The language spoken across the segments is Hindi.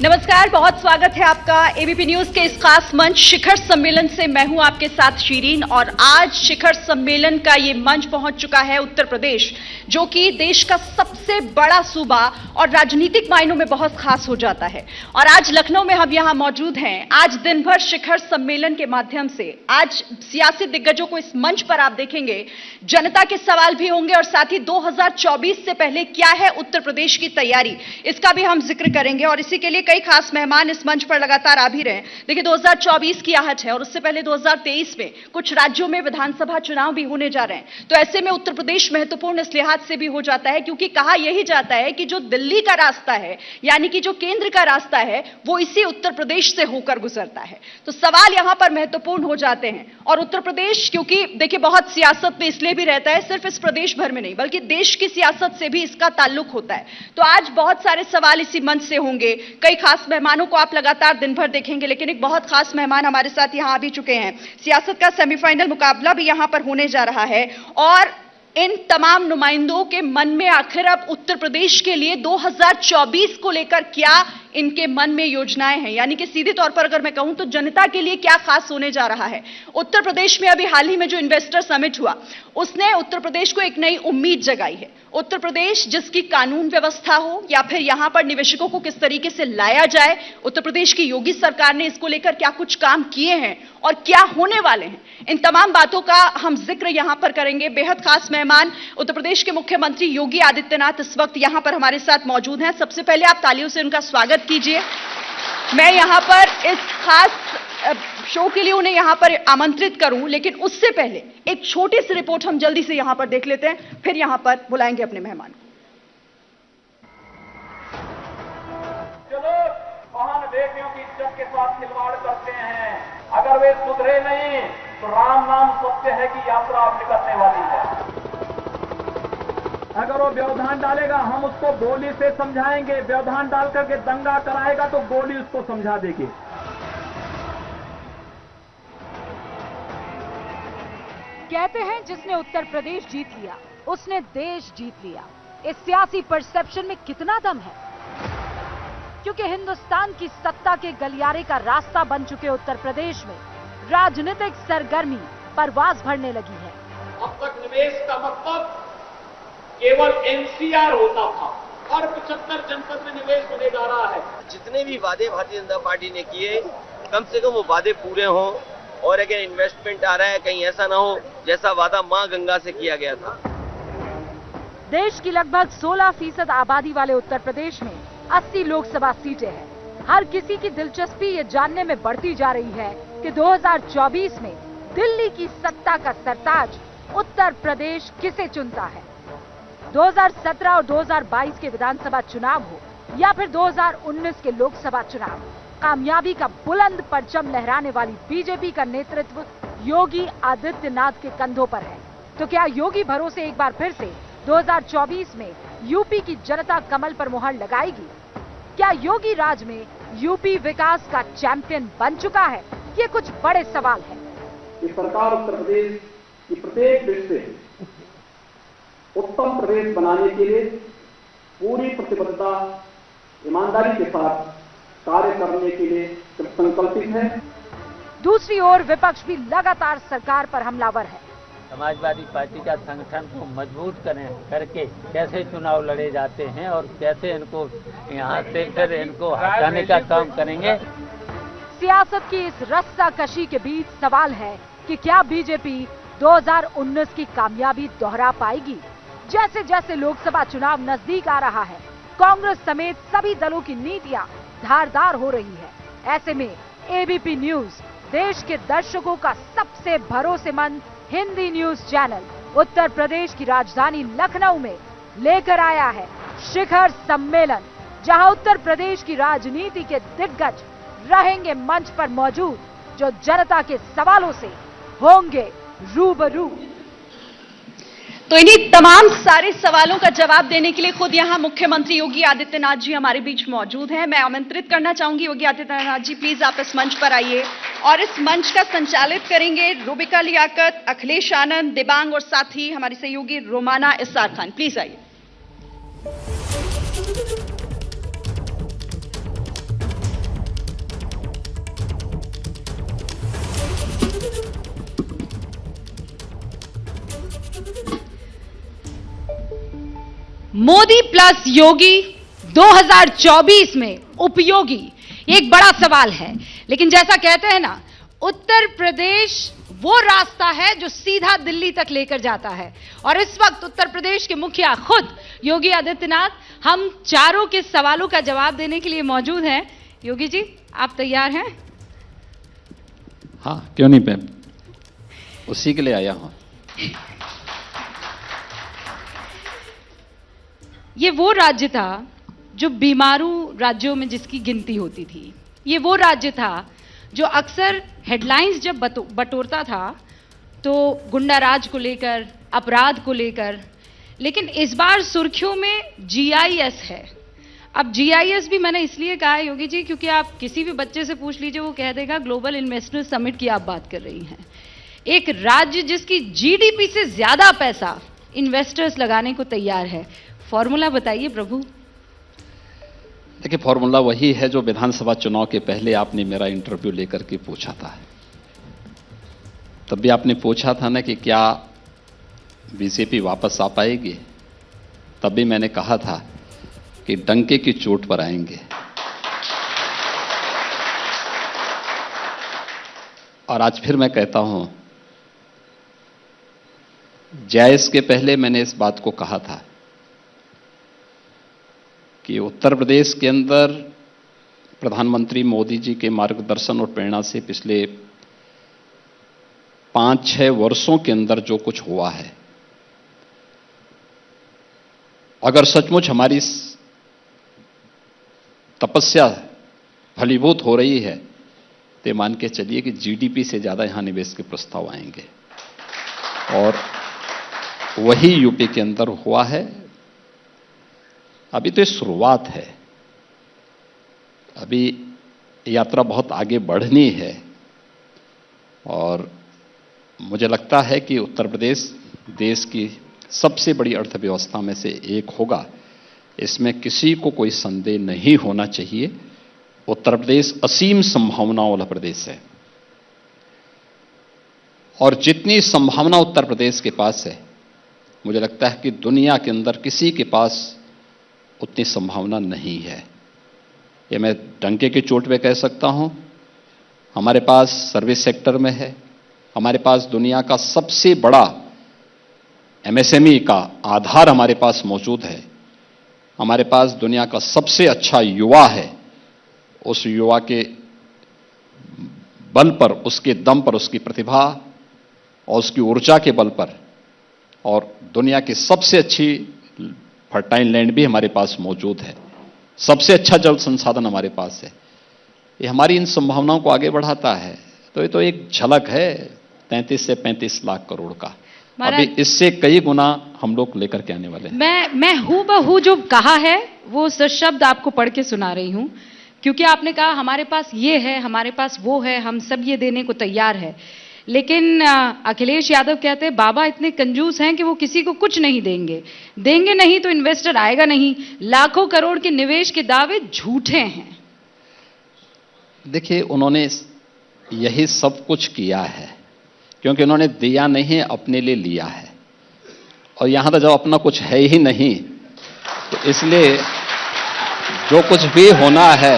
नमस्कार, बहुत स्वागत है आपका एबीपी न्यूज के इस खास मंच शिखर सम्मेलन से। मैं हूं आपके साथ शीरीन और आज शिखर सम्मेलन का ये मंच पहुंच चुका है उत्तर प्रदेश, जो कि देश का सबसे बड़ा सूबा और राजनीतिक मायनों में बहुत खास हो जाता है। और आज लखनऊ में हम यहां मौजूद हैं। आज दिन भर शिखर सम्मेलन के माध्यम से आज सियासी दिग्गजों को इस मंच पर आप देखेंगे। जनता के सवाल भी होंगे और साथ ही 2024 से पहले क्या है उत्तर प्रदेश की तैयारी, इसका भी हम जिक्र करेंगे। और इसी के लिए कई खास मेहमान इस मंच पर लगातार आ भी रहे हैं। देखिए, 2024 की आहट है और उससे पहले 2023 में कुछ राज्यों में विधानसभा चुनाव भी होने जा रहे हैं। तो ऐसे में उत्तर प्रदेश महत्वपूर्ण इस लिहाज से भी हो जाता है क्योंकि कहा यही जाता है कि जो दिल्ली का रास्ता है, यानी कि जो केंद्र का रास्ता है, वो इसी उत्तर प्रदेश से होकर गुजरता है। तो सवाल यहां पर महत्वपूर्ण हो जाते हैं। और उत्तर प्रदेश, क्योंकि देखिए बहुत सियासत में इसलिए भी रहता है, सिर्फ इस प्रदेश भर में नहीं बल्कि देश की सियासत से भी इसका ताल्लुक होता है। तो आज बहुत सारे सवाल इसी मंच से होंगे। कई खास मेहमानों को आप लगातार दिन भर देखेंगे, लेकिन एक बहुत खास मेहमान हमारे साथ यहां आ भी चुके हैं। सियासत का सेमीफाइनल मुकाबला भी यहां पर होने जा रहा है और इन तमाम नुमाइंदों के मन में आखिर अब उत्तर प्रदेश के लिए 2024 को लेकर क्या इनके मन में योजनाएं हैं, यानी कि सीधे तौर पर अगर मैं कहूं तो जनता के लिए क्या खास होने जा रहा है। उत्तर प्रदेश में अभी हाल ही में जो इन्वेस्टर समिट हुआ, उसने उत्तर प्रदेश को एक नई उम्मीद जगाई है। उत्तर प्रदेश जिसकी कानून व्यवस्था हो या फिर यहां पर निवेशकों को किस तरीके से लाया जाए, उत्तर प्रदेश की योगी सरकार ने इसको लेकर क्या कुछ काम किए हैं और क्या होने वाले हैं, इन तमाम बातों का हम जिक्र यहां पर करेंगे। बेहद खास मेहमान उत्तर प्रदेश के मुख्यमंत्री योगी आदित्यनाथ इस वक्त यहां पर हमारे साथ मौजूद हैं। सबसे पहले आप तालियों से उनका स्वागत कीजिए। मैं यहां पर इस खास शो के लिए उन्हें यहां पर आमंत्रित करूं, लेकिन उससे पहले एक छोटी सी रिपोर्ट हम जल्दी से यहां पर देख लेते हैं, फिर यहां पर बुलाएंगे अपने मेहमान को। जो लोग महान बेटियों की इज्जत के साथ खिलवाड़ करते हैं, अगर वे सुधरे नहीं तो राम नाम सत्य है की यात्रा अब निकलने वाली है। अगर वो व्यवधान डालेगा हम उसको गोली से समझाएंगे, व्यवधान डाल करके दंगा कराएगा तो गोली उसको समझा देगी। कहते हैं जिसने उत्तर प्रदेश जीत लिया उसने देश जीत लिया। इस सियासी परसेप्शन में कितना दम है, क्योंकि हिंदुस्तान की सत्ता के गलियारे का रास्ता बन चुके उत्तर प्रदेश में राजनीतिक सरगर्मी परवाज भरने लगी है। अब तक निवेश का मतलब केवल एनसीआर होता था और 75 जनपद में निवेश होने जा रहा है। जितने भी वादे भारतीय जनता पार्टी ने किए, कम से कम वो वादे पूरे हों और अगर इन्वेस्टमेंट आ रहा है कहीं ऐसा ना हो जैसा वादा मां गंगा से किया गया था। देश की लगभग 16% आबादी वाले उत्तर प्रदेश में 80 लोकसभा सीटें हैं। हर किसी की दिलचस्पी ये जानने में बढ़ती जा रही है कि 2024 में दिल्ली की सत्ता का सरताज उत्तर प्रदेश किसे चुनता है। 2017 और 2022 के विधानसभा चुनाव हो या फिर 2019 के लोकसभा चुनाव, कामयाबी का बुलंद परचम लहराने वाली बीजेपी का नेतृत्व योगी आदित्यनाथ के कंधों पर है। तो क्या योगी भरोसे एक बार फिर से 2024 में यूपी की जनता कमल पर मुहर लगाएगी? क्या योगी राज में यूपी विकास का चैंपियन बन चुका है? ये कुछ बड़े सवाल हैं। ये सरकार उत्तर प्रदेश की प्रत्येक दृष्टि से उत्तम प्रदेश बनाने के लिए पूरी प्रतिबद्धता ईमानदारी के साथ कार्य करने के लिए संकल्पित है। दूसरी ओर विपक्ष भी लगातार सरकार पर हमलावर है। समाजवादी पार्टी का संगठन को मजबूत करके कैसे चुनाव लड़े जाते हैं और कैसे इनको यहाँ से फिर इनको हटाने का काम करेंगे। सियासत की इस रस्साकशी के बीच सवाल है कि क्या बीजेपी 2019 की कामयाबी दोहरा पाएगी? जैसे जैसे लोकसभा चुनाव नजदीक आ रहा है, कांग्रेस समेत सभी दलों की नीतियां धारदार हो रही है। ऐसे में एबीपी न्यूज देश के दर्शकों का सबसे भरोसेमंद हिंदी न्यूज चैनल उत्तर प्रदेश की राजधानी लखनऊ में लेकर आया है शिखर सम्मेलन, जहां उत्तर प्रदेश की राजनीति के दिग्गज रहेंगे मंच पर मौजूद, जो जनता के सवालों से होंगे रूबरू। तो इन्हीं तमाम सारे सवालों का जवाब देने के लिए खुद यहां मुख्यमंत्री योगी आदित्यनाथ जी हमारे बीच मौजूद हैं। मैं आमंत्रित करना चाहूंगी योगी आदित्यनाथ जी, प्लीज आप इस मंच पर आइए और इस मंच का संचालित करेंगे रूबिका लियाकत, अखिलेश आनंद, दिबांग और साथ ही हमारी सहयोगी रोमाना इसार खान। प्लीज आइए। मोदी प्लस योगी 2024 में उपयोगी, एक बड़ा सवाल है। लेकिन जैसा कहते हैं ना, उत्तर प्रदेश वो रास्ता है जो सीधा दिल्ली तक लेकर जाता है। और इस वक्त उत्तर प्रदेश के मुखिया खुद योगी आदित्यनाथ हम चारों के सवालों का जवाब देने के लिए मौजूद हैं। योगी जी, आप तैयार हैं? हाँ, क्यों नहीं मैम, उसी के लिए आया हूं। ये वो राज्य था जो बीमारू राज्यों में जिसकी गिनती होती थी। ये वो राज्य था जो अक्सर हेडलाइंस जब बटोरता था तो गुंडाराज को लेकर, अपराध को लेकर, लेकिन इस बार सुर्खियों में जीआईएस है। अब जीआईएस भी मैंने इसलिए कहा है योगी जी, क्योंकि आप किसी भी बच्चे से पूछ लीजिए, वो कह देगा ग्लोबल इन्वेस्टर्स समिट की आप बात कर रही हैं। एक राज्य जिसकी जीडीपी से ज्यादा पैसा इन्वेस्टर्स लगाने को तैयार है। फॉर्मूला बताइए प्रभु। देखिए, फॉर्मूला वही है जो विधानसभा चुनाव के पहले आपने मेरा इंटरव्यू लेकर के पूछा था। तब भी आपने पूछा था ना कि क्या बीजेपी वापस आ पाएगी। तब भी मैंने कहा था कि डंके की चोट पर आएंगे। और आज फिर मैं कहता हूं, जायज के पहले मैंने इस बात को कहा था कि उत्तर प्रदेश के अंदर प्रधानमंत्री मोदी जी के मार्गदर्शन और प्रेरणा से पिछले 5-6 वर्षों के अंदर जो कुछ हुआ है, अगर सचमुच हमारी तपस्या फलीभूत हो रही है तो मान के चलिए कि जीडीपी से ज्यादा यहां निवेश के प्रस्ताव आएंगे। और वही यूपी के अंदर हुआ है। अभी तो ये शुरुआत है, अभी यात्रा बहुत आगे बढ़नी है। और मुझे लगता है कि उत्तर प्रदेश देश की सबसे बड़ी अर्थव्यवस्था में से एक होगा, इसमें किसी को कोई संदेह नहीं होना चाहिए। उत्तर प्रदेश असीम संभावनाओं वाला प्रदेश है और जितनी संभावना उत्तर प्रदेश के पास है, मुझे लगता है कि दुनिया के अंदर किसी के पास उतनी संभावना नहीं है। ये मैं डंके की चोट पे कह सकता हूं। हमारे पास सर्विस सेक्टर में है, हमारे पास दुनिया का सबसे बड़ा एमएसएमई का आधार हमारे पास मौजूद है, हमारे पास दुनिया का सबसे अच्छा युवा है। उस युवा के बल पर, उसके दम पर, उसकी प्रतिभा और उसकी ऊर्जा के बल पर, और दुनिया की सबसे अच्छी फर्टाइल लैंड भी हमारे पास मौजूद है, सबसे अच्छा जल संसाधन हमारे पास है। ये हमारी इन संभावनाओं को आगे बढ़ाता है। तो ये तो एक झलक है 33 से 35 लाख करोड़ का। अभी इससे कई गुना हम लोग लेकर के आने वाले हैं। मैं हूबहू जो कहा है वो शब्द आपको पढ़ के सुना रही हूं, क्योंकि आपने कहा हमारे पास ये है, हमारे पास वो है, हम सब ये देने को तैयार है। लेकिन अखिलेश यादव कहते हैं बाबा इतने कंजूस हैं कि वो किसी को कुछ नहीं देंगे, देंगे नहीं तो इन्वेस्टर आएगा नहीं, लाखों करोड़ के निवेश के दावे झूठे हैं। देखिए, उन्होंने यही सब कुछ किया है क्योंकि उन्होंने दिया नहीं, अपने लिए लिया है। और यहां तो जब अपना कुछ है ही नहीं, तो इसलिए जो कुछ भी होना है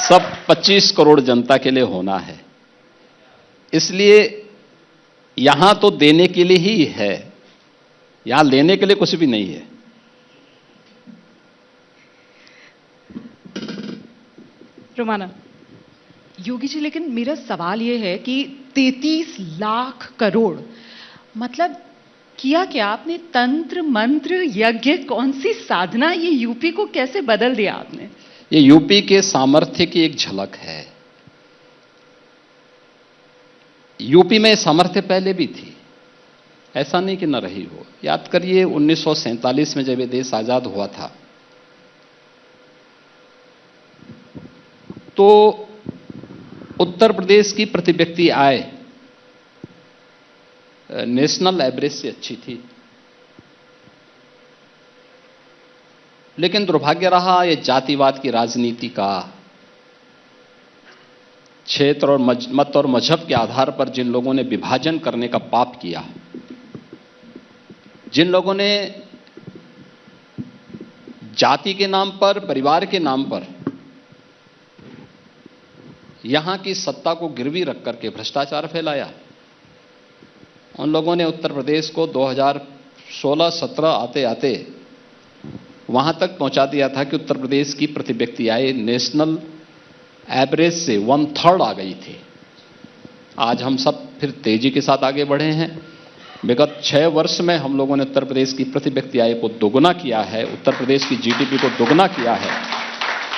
सब 25 करोड़ जनता के लिए होना है। इसलिए यहां तो देने के लिए ही है, यहां लेने के लिए कुछ भी नहीं है। रोमाना। योगी जी, लेकिन मेरा सवाल यह है कि 33 लाख करोड़ मतलब किया क्या आपने? तंत्र मंत्र यज्ञ, कौन सी साधना? ये यूपी को कैसे बदल दिया आपने? ये यूपी के सामर्थ्य की एक झलक है। यूपी में सामर्थ्य पहले भी थी, ऐसा नहीं कि न रही हो। याद करिए 1947 में जब ये देश आजाद हुआ था तो उत्तर प्रदेश की प्रति व्यक्ति आय नेशनल एवरेज से अच्छी थी। लेकिन दुर्भाग्य रहा ये जातिवाद की राजनीति का, क्षेत्र और मत और मजहब के आधार पर जिन लोगों ने विभाजन करने का पाप किया, जिन लोगों ने जाति के नाम पर, परिवार के नाम पर यहां की सत्ता को गिरवी रख करके भ्रष्टाचार फैलाया। उन लोगों ने उत्तर प्रदेश को 2016-17 आते आते वहां तक पहुंचा दिया था कि उत्तर प्रदेश की प्रति व्यक्ति आय नेशनल एवरेज से 1/3 आ गई थी। आज हम सब फिर तेजी के साथ आगे बढ़े हैं। विगत 6 वर्ष में हम लोगों ने उत्तर प्रदेश की प्रति व्यक्ति आय को दोगुना किया है, उत्तर प्रदेश की जीडीपी को दोगुना किया है,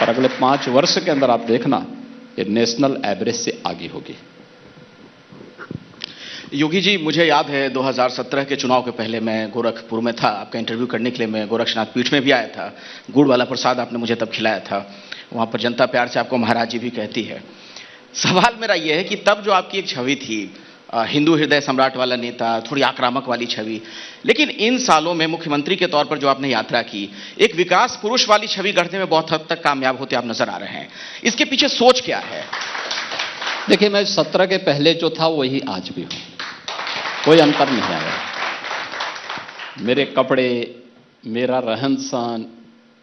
और अगले 5 वर्ष के अंदर आप देखना ये नेशनल एवरेज से आगे होगी। योगी जी, मुझे याद है 2017 के चुनाव के पहले मैं गोरखपुर में था, आपका इंटरव्यू करने के लिए मैं गोरक्षनाथ पीठ में भी आया था। गुड़ वाला प्रसाद आपने मुझे तब खिलाया था। वहां पर जनता प्यार से आपको महाराज जी भी कहती है। सवाल मेरा यह है कि तब जो आपकी एक छवि थी, हिंदू हृदय सम्राट वाला नेता, थोड़ी आक्रामक वाली छवि, लेकिन इन सालों में मुख्यमंत्री के तौर पर जो आपने यात्रा की, एक विकास पुरुष वाली छवि गढ़ने में बहुत हद तक कामयाब होते आप नजर आ रहे हैं। इसके पीछे सोच क्या है? देखिए, मैं 17 के पहले जो था वही आज भी हूं, कोई अंतर नहीं आया। मेरे कपड़े, मेरा रहन सहन,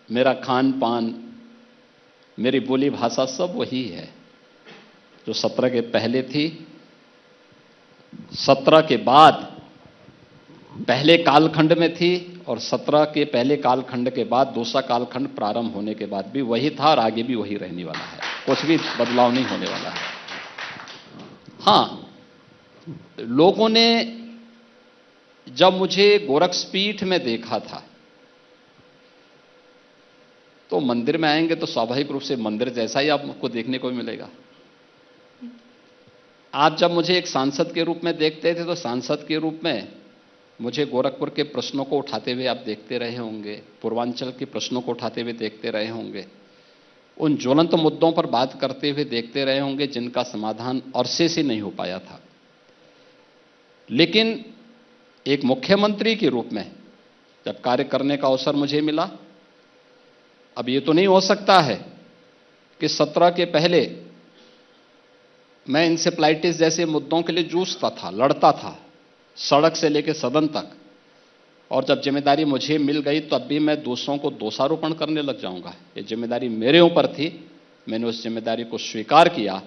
मेरा खान पान, मेरी बोली भाषा सब वही है जो 17 के पहले थी। 17 के बाद पहले कालखंड में थी, और 17 के पहले कालखंड के बाद दूसरा कालखंड प्रारंभ होने के बाद भी वही था, और आगे भी वही रहने वाला है। कुछ भी बदलाव नहीं होने वाला है। हां, लोगों ने जब मुझे गोरक्षपीठ में देखा था, तो मंदिर में आएंगे तो स्वाभाविक रूप से मंदिर जैसा ही आपको देखने को मिलेगा। आप जब मुझे एक सांसद के रूप में देखते थे तो सांसद के रूप में मुझे गोरखपुर के प्रश्नों को उठाते हुए आप देखते रहे होंगे, पूर्वांचल के प्रश्नों को उठाते हुए देखते रहे होंगे, उन ज्वलंत मुद्दों पर बात करते हुए देखते रहे होंगे जिनका समाधान अरसे से नहीं हो पाया था। लेकिन एक मुख्यमंत्री के रूप में जब कार्य करने का अवसर मुझे मिला, अब ये तो नहीं हो सकता है कि 17 के पहले मैं इंसेफ्लाइटिस जैसे मुद्दों के लिए जूझता था, लड़ता था, सड़क से लेकर सदन तक, और जब जिम्मेदारी मुझे मिल गई तो अब भी मैं दूसरों को दोषारोपण करने लग जाऊंगा। ये जिम्मेदारी मेरे ऊपर थी, मैंने उस जिम्मेदारी को स्वीकार किया,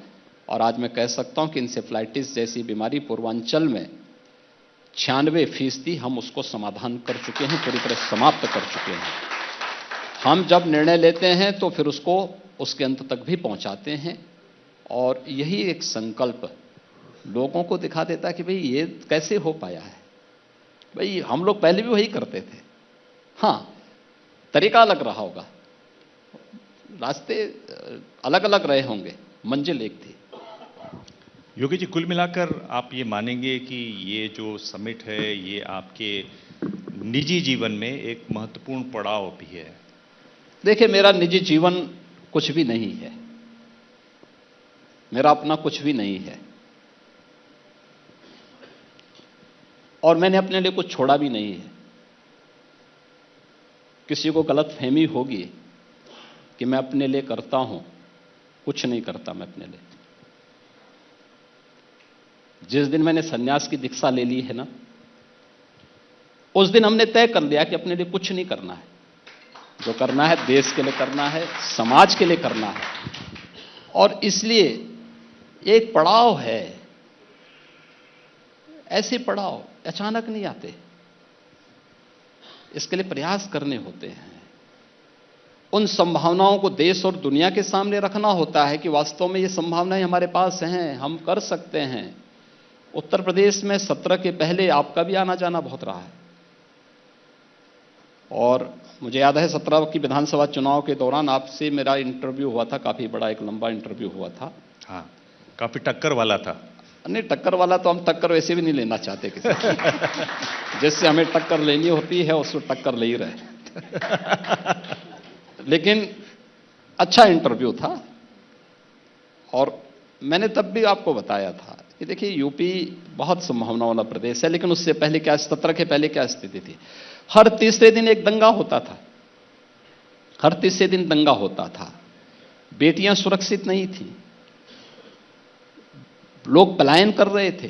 और आज मैं कह सकता हूं कि इंसेफ्लाइटिस जैसी बीमारी पूर्वांचल में 96% हम उसको समाधान कर चुके हैं, पूरी तरह समाप्त कर चुके हैं। हम जब निर्णय लेते हैं तो फिर उसको उसके अंत तक भी पहुंचाते हैं, और यही एक संकल्प लोगों को दिखा देता है कि भाई ये कैसे हो पाया है। भाई हम लोग पहले भी वही करते थे, हां तरीका अलग रहा होगा, रास्ते अलग अलग रहे होंगे, मंजिल एक थी। योगी जी, कुल मिलाकर आप ये मानेंगे कि ये जो समिट है ये आपके निजी जीवन में एक महत्वपूर्ण पड़ाव भी है? देखिए, मेरा निजी जीवन कुछ भी नहीं है, मेरा अपना कुछ भी नहीं है, और मैंने अपने लिए कुछ छोड़ा भी नहीं है। किसी को गलत फहमी होगी कि मैं अपने लिए करता हूं, कुछ नहीं करता मैं अपने लिए। जिस दिन मैंने सन्यास की दीक्षा ले ली है ना, उस दिन हमने तय कर लिया कि अपने लिए कुछ नहीं करना है। जो करना है देश के लिए करना है, समाज के लिए करना है, और इसलिए एक पड़ाव है। ऐसे पड़ाव अचानक नहीं आते, इसके लिए प्रयास करने होते हैं। उन संभावनाओं को देश और दुनिया के सामने रखना होता है कि वास्तव में ये संभावनाएं हमारे पास हैं, हम कर सकते हैं। उत्तर प्रदेश में 17 के पहले आपका भी आना जाना बहुत रहा है, और मुझे याद है 17 की विधानसभा चुनाव के दौरान आपसे मेरा इंटरव्यू हुआ था, काफी बड़ा एक लंबा इंटरव्यू हुआ था। हाँ, काफी टक्कर वाला था। नहीं, टक्कर वाला तो हम टक्कर वैसे भी नहीं लेना चाहते किसी की। जिससे हमें टक्कर लेनी होती है उसको टक्कर ले ही रहे। लेकिन अच्छा इंटरव्यू था, और मैंने तब भी आपको बताया था कि देखिए यूपी बहुत संभावना वाला प्रदेश है, लेकिन उससे पहले क्या, 17 के पहले क्या स्थिति थी? हर तीसरे दिन एक दंगा होता था, हर तीसरे दिन दंगा होता था। बेटियां सुरक्षित नहीं थी, लोग पलायन कर रहे थे।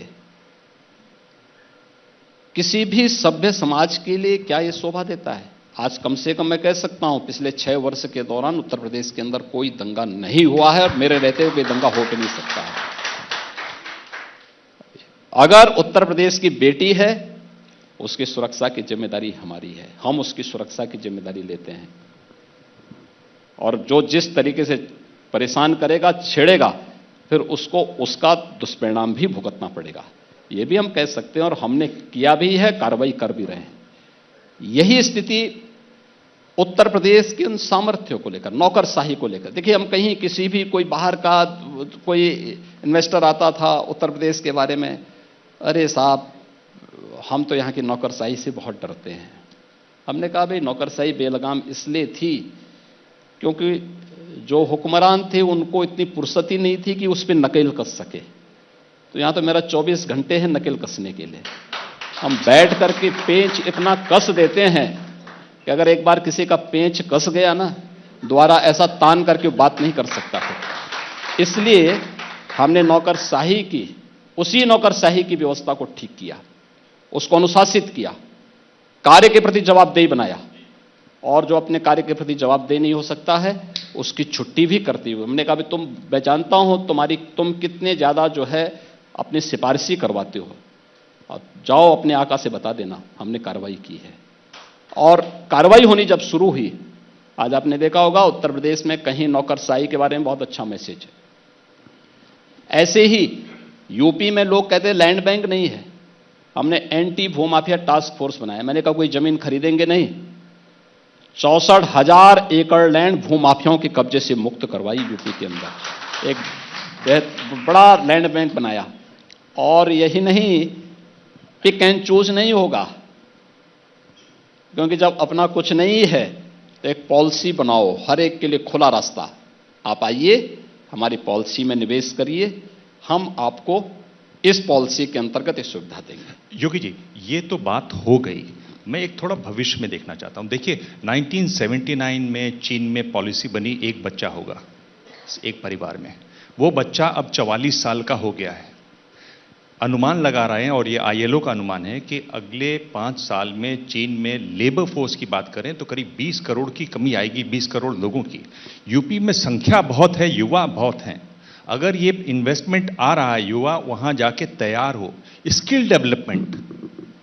किसी भी सभ्य समाज के लिए क्या यह शोभा देता है? आज कम से कम मैं कह सकता हूं पिछले 6 वर्ष के दौरान उत्तर प्रदेश के अंदर कोई दंगा नहीं हुआ है और मेरे रहते हुए दंगा हो भी नहीं सकता है। अगर उत्तर प्रदेश की बेटी है, उसकी सुरक्षा की जिम्मेदारी हमारी है, हम उसकी सुरक्षा की जिम्मेदारी लेते हैं। और जो जिस तरीके से परेशान करेगा, छेड़ेगा, फिर उसको उसका दुष्परिणाम भी भुगतना पड़ेगा, ये भी हम कह सकते हैं और हमने किया भी है, कार्रवाई कर भी रहे हैं। यही स्थिति उत्तर प्रदेश के उन सामर्थ्यों को लेकर, नौकरशाही को लेकर। देखिए, हम कहीं किसी भी कोई बाहर का कोई इन्वेस्टर आता था उत्तर प्रदेश के बारे में, अरे साहब हम तो यहाँ की नौकरशाही से बहुत डरते हैं। हमने कहा भाई नौकरशाही बेलगाम इसलिए थी क्योंकि जो हुक्मरान थे उनको इतनी फुर्सत ही नहीं थी कि उस पर नकेल कस सके। तो यहाँ तो मेरा 24 घंटे है नकेल कसने के लिए। हम बैठ करके पेंच इतना कस देते हैं कि अगर एक बार किसी का पेंच कस गया ना, दोबारा ऐसा तान करके बात नहीं कर सकता है। इसलिए हमने नौकरशाही की, उसी नौकरशाही की व्यवस्था को ठीक किया, उसको अनुशासित किया, कार्य के प्रति जवाबदेही बनाया, और जो अपने कार्य के प्रति जवाबदेही नहीं हो सकता है उसकी छुट्टी भी करती हुई हमने कहा तुम, मैं जानता हूं तुम कितने ज्यादा जो है अपनी सिफारिशी करवाते हो, और जाओ अपने आका से बता देना। हमने कार्रवाई की है और कार्रवाई होनी जब शुरू हुई, आज आपने देखा होगा उत्तर प्रदेश में कहीं नौकरशाही के बारे में बहुत अच्छा मैसेज है। ऐसे ही यूपी में लोग कहते हैं लैंड बैंक नहीं है, हमने एंटी भूमाफिया टास्क फोर्स बनाया। मैंने कहा कोई जमीन खरीदेंगे नहीं, 64,000 एकड़ लैंड भूमाफियाओं के कब्जे से मुक्त करवाई यूपी के अंदर, एक बहुत बड़ा लैंड बैंक बनाया। और यही नहीं, पिक एंड चूज नहीं होगा, क्योंकि जब अपना कुछ नहीं है तो एक पॉलिसी बनाओ, हर एक के लिए खुला रास्ता। आप आइए हमारी पॉलिसी में निवेश करिए, हम आपको इस पॉलिसी के अंतर्गत एक सुविधा देंगे। योगी जी, ये तो बात हो गई, मैं एक थोड़ा भविष्य में देखना चाहता हूं। देखिए 1979 में चीन में पॉलिसी बनी, एक बच्चा होगा एक परिवार में, वो बच्चा अब 44 साल का हो गया है। अनुमान लगा रहे हैं, और ये ILO का अनुमान है कि अगले 5 साल में चीन में लेबर फोर्स की बात करें तो करीब 20 करोड़ की कमी आएगी, 20 करोड़ लोगों की। यूपी में संख्या बहुत है, युवा बहुत हैं। अगर ये इन्वेस्टमेंट आ रहा है, युवा वहां जाके तैयार हो, स्किल डेवलपमेंट,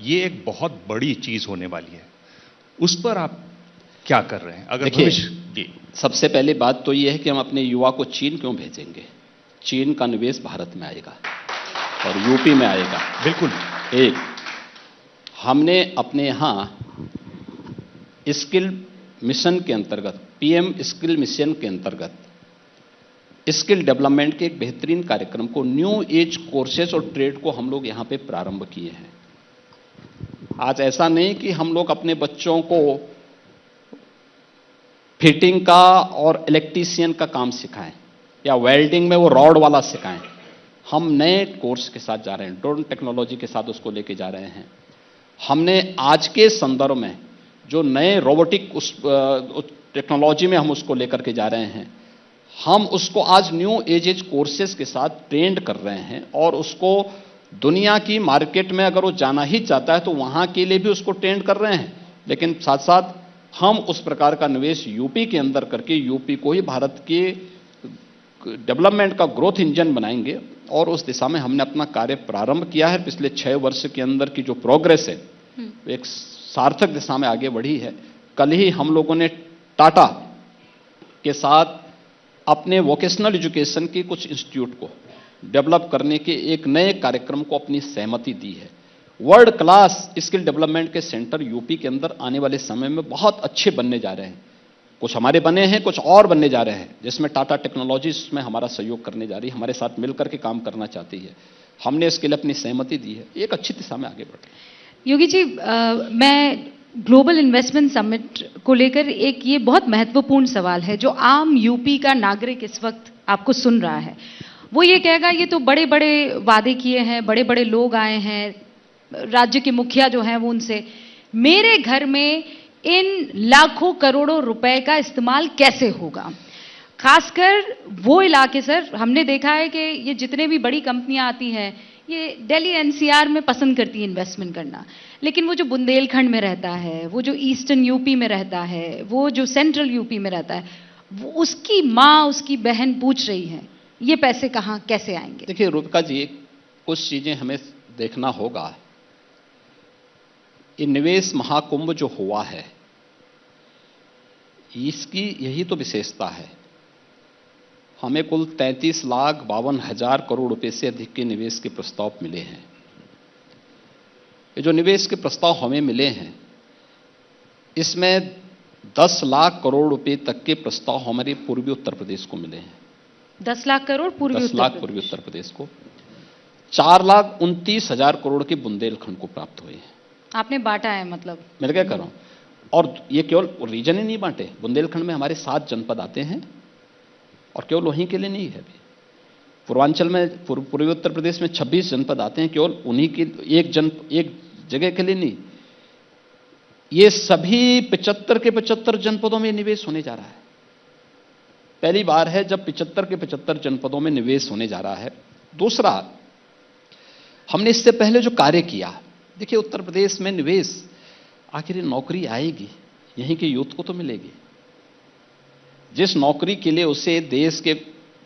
ये एक बहुत बड़ी चीज होने वाली है। उस पर आप क्या कर रहे हैं? अगर देखिए, सबसे पहली बात तो ये है कि हम अपने युवा को चीन क्यों भेजेंगे? चीन का निवेश भारत में आएगा और यूपी में आएगा। बिल्कुल। एक, हमने अपने यहां स्किल मिशन के अंतर्गत, PM स्किल मिशन के अंतर्गत स्किल डेवलपमेंट के एक बेहतरीन कार्यक्रम को, न्यू एज कोर्सेज और ट्रेड को हम लोग यहां पे प्रारंभ किए हैं। आज ऐसा नहीं कि हम लोग अपने बच्चों को फिटिंग का और इलेक्ट्रीशियन का काम सिखाएं या वेल्डिंग में वो रॉड वाला सिखाएं। हम नए कोर्स के साथ जा रहे हैं, ड्रोन टेक्नोलॉजी के साथ उसको लेके जा रहे हैं। हमने आज के संदर्भ में जो नए रोबोटिक उस टेक्नोलॉजी में हम उसको लेकर के जा रहे हैं, हम उसको आज न्यू एज कोर्सेज के साथ ट्रेंड कर रहे हैं, और उसको दुनिया की मार्केट में अगर वो जाना ही चाहता है तो वहां के लिए भी उसको ट्रेंड कर रहे हैं। लेकिन साथ साथ हम उस प्रकार का निवेश यूपी के अंदर करके यूपी को ही भारत के डेवलपमेंट का ग्रोथ इंजन बनाएंगे, और उस दिशा में हमने अपना कार्य प्रारंभ किया है। पिछले 6 वर्ष के अंदर की जो प्रोग्रेस है एक सार्थक दिशा में आगे बढ़ी है। कल ही हम लोगों ने टाटा के साथ अपने वोकेशनल एजुकेशन के कुछ इंस्टीट्यूट को डेवलप करने के एक नए कार्यक्रम को अपनी सहमति दी है। वर्ल्ड क्लास स्किल डेवलपमेंट के सेंटर यूपी के अंदर आने वाले समय में बहुत अच्छे बनने जा रहे हैं। कुछ हमारे बने हैं, कुछ और बनने जा रहे हैं, जिसमें टाटा टेक्नोलॉजीज में हमारा सहयोग करने जा रही है, हमारे साथ मिलकर के काम करना चाहती है। हमने इसके लिए अपनी सहमति दी है, एक अच्छी दिशा में आगे बढ़ रहे हैं। योगी जी, मैं ग्लोबल इन्वेस्टमेंट समिट को लेकर एक ये बहुत महत्वपूर्ण सवाल है जो आम यूपी का नागरिक इस वक्त आपको सुन रहा है। वो ये कहेगा ये तो बड़े बड़े वादे किए हैं, बड़े बड़े लोग आए हैं, राज्य के मुखिया जो हैं वो उनसे, मेरे घर में इन लाखों करोड़ों रुपए का इस्तेमाल कैसे होगा? खासकर वो इलाके, सर हमने देखा है कि ये जितने भी बड़ी कंपनियां आती हैं ये दिल्ली एनसीआर में पसंद करती है इन्वेस्टमेंट करना, लेकिन वो जो बुंदेलखंड में रहता है, वो जो ईस्टर्न यूपी में रहता है, वो जो सेंट्रल यूपी में रहता है, वो उसकी माँ उसकी बहन पूछ रही है ये पैसे कहाँ कैसे आएंगे। देखिए रूपिका जी, कुछ चीजें हमें देखना होगा। ये निवेश महाकुंभ जो हुआ है, इसकी यही तो विशेषता है। हमें कुल 33,52,000 करोड़ रुपए से अधिक के निवेश के प्रस्ताव मिले हैं। ये जो निवेश के प्रस्ताव हमें मिले हैं, इसमें 10 लाख करोड़ रुपए तक के प्रस्ताव हमारे पूर्वी उत्तर प्रदेश को मिले हैं। 10 लाख करोड़ पूर्वी 10 लाख पूर्वी उत्तर प्रदेश को, 4,29,000 करोड़ के बुंदेलखंड को प्राप्त हुए हैं। आपने बांटा है मतलब? मैं क्या कर रहा हूं, और ये केवल रीजन ही नहीं बांटे, बुंदेलखंड में हमारे 7 जनपद आते हैं और केवल वहीं के लिए नहीं है। अभी पूर्वांचल में, पूर्वी उत्तर प्रदेश में 26 जनपद आते हैं, केवल उन्हीं के एक जगह के लिए नहीं। ये सभी 75 के 75 जनपदों में निवेश होने जा रहा है। पहली बार है जब 75 के 75 जनपदों में निवेश होने जा रहा है। दूसरा, हमने इससे पहले जो कार्य किया, देखिए उत्तर प्रदेश में निवेश, आखिर नौकरी आएगी, यहीं के यूथ को तो मिलेगी। जिस नौकरी के लिए उसे देश के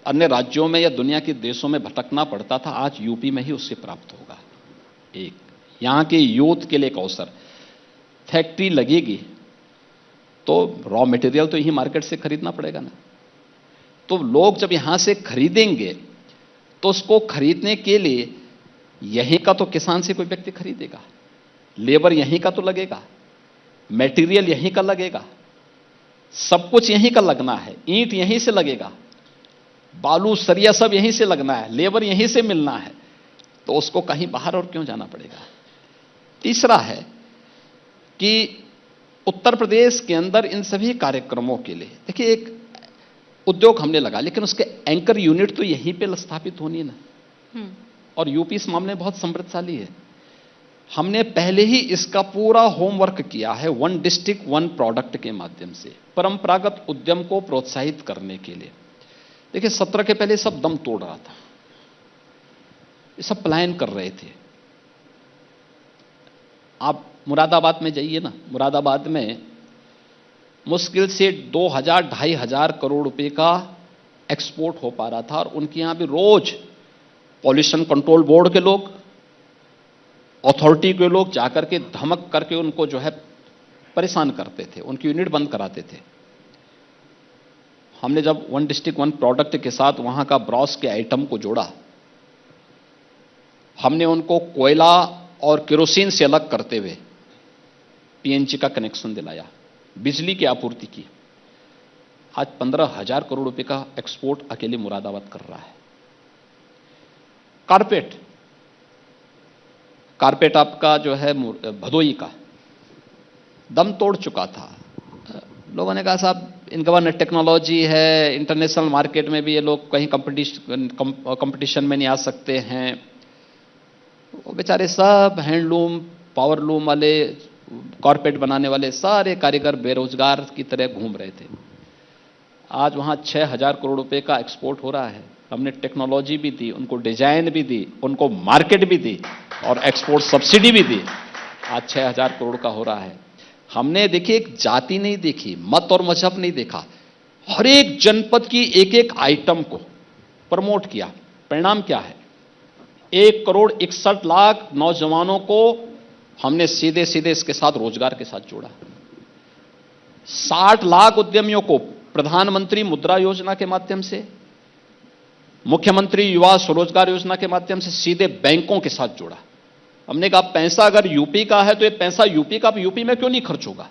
अन्य राज्यों में या दुनिया के देशों में भटकना पड़ता था, आज यूपी में ही उससे प्राप्त होगा। एक यहां के यूथ के लिए एक अवसर, फैक्ट्री लगेगी तो रॉ मटेरियल तो यही मार्केट से खरीदना पड़ेगा ना, तो लोग जब यहां से खरीदेंगे तो उसको खरीदने के लिए यहीं का तो किसान से कोई व्यक्ति खरीदेगा, लेबर यहीं का तो लगेगा, मटेरियल यहीं का लगेगा, सब कुछ यहीं का लगना है, ईंट यहीं से लगेगा, बालू सरिया सब यहीं से लगना है, लेबर यहीं से मिलना है, तो उसको कहीं बाहर और क्यों जाना पड़ेगा। तीसरा है कि उत्तर प्रदेश के अंदर इन सभी कार्यक्रमों के लिए, देखिए एक उद्योग हमने लगा, लेकिन उसके एंकर यूनिट तो यहीं पे स्थापित होनी है ना। और यूपी इस मामले में बहुत समृद्धशाली है। हमने पहले ही इसका पूरा होमवर्क किया है, 1 डिस्ट्रिक्ट 1 प्रोडक्ट के माध्यम से परंपरागत उद्यम को प्रोत्साहित करने के लिए। देखिए 17 के पहले सब दम तोड़ रहा था, ये सब पलायन कर रहे थे। आप मुरादाबाद में जाइए ना, मुरादाबाद में मुश्किल से 2,000-2,500 करोड़ रुपए का एक्सपोर्ट हो पा रहा था, और उनके यहां भी रोज पॉल्यूशन कंट्रोल बोर्ड के लोग, अथॉरिटी के लोग जाकर के धमक करके उनको जो है परेशान करते थे, उनकी यूनिट बंद कराते थे। हमने जब 1 डिस्ट्रिक्ट 1 प्रोडक्ट के साथ वहां का ब्रॉस के आइटम को जोड़ा, हमने उनको कोयला और केरोसिन से अलग करते हुए पीएनजी का कनेक्शन दिलाया, बिजली की आपूर्ति की। आज 15,000 करोड़ रुपए का एक्सपोर्ट अकेले मुरादाबाद कर रहा है। कारपेट आपका जो है भदोई का दम तोड़ चुका था। लोगों ने कहा साहब इनके पास टेक्नोलॉजी है, इंटरनेशनल मार्केट में भी ये लोग कहीं कंपटीशन में नहीं आ सकते हैं। वो बेचारे सब हैंडलूम, पावरलूम वाले, कारपेट बनाने वाले सारे कारीगर बेरोजगार की तरह घूम रहे थे। आज वहां 6,000 करोड़ रुपए का एक्सपोर्ट हो रहा है। हमने टेक्नोलॉजी भी दी, उनको डिजाइन भी दी, उनको मार्केट भी दी और एक्सपोर्ट सब्सिडी भी दी। आज 6,000 करोड़ का हो रहा है। हमने देखिए एक जाति नहीं देखी, मत और मजहब नहीं देखा, हर एक जनपद की एक एक आइटम को प्रमोट किया। परिणाम क्या है? 1,61,00,000 नौजवानों को हमने सीधे सीधे इसके साथ रोजगार के साथ जोड़ा। 60 लाख उद्यमियों को प्रधानमंत्री मुद्रा योजना के माध्यम से, मुख्यमंत्री युवा स्वरोजगार योजना के माध्यम से सीधे बैंकों के साथ जोड़ा। हमने कहा पैसा अगर यूपी का है तो ये पैसा यूपी का यूपी में क्यों नहीं खर्च होगा।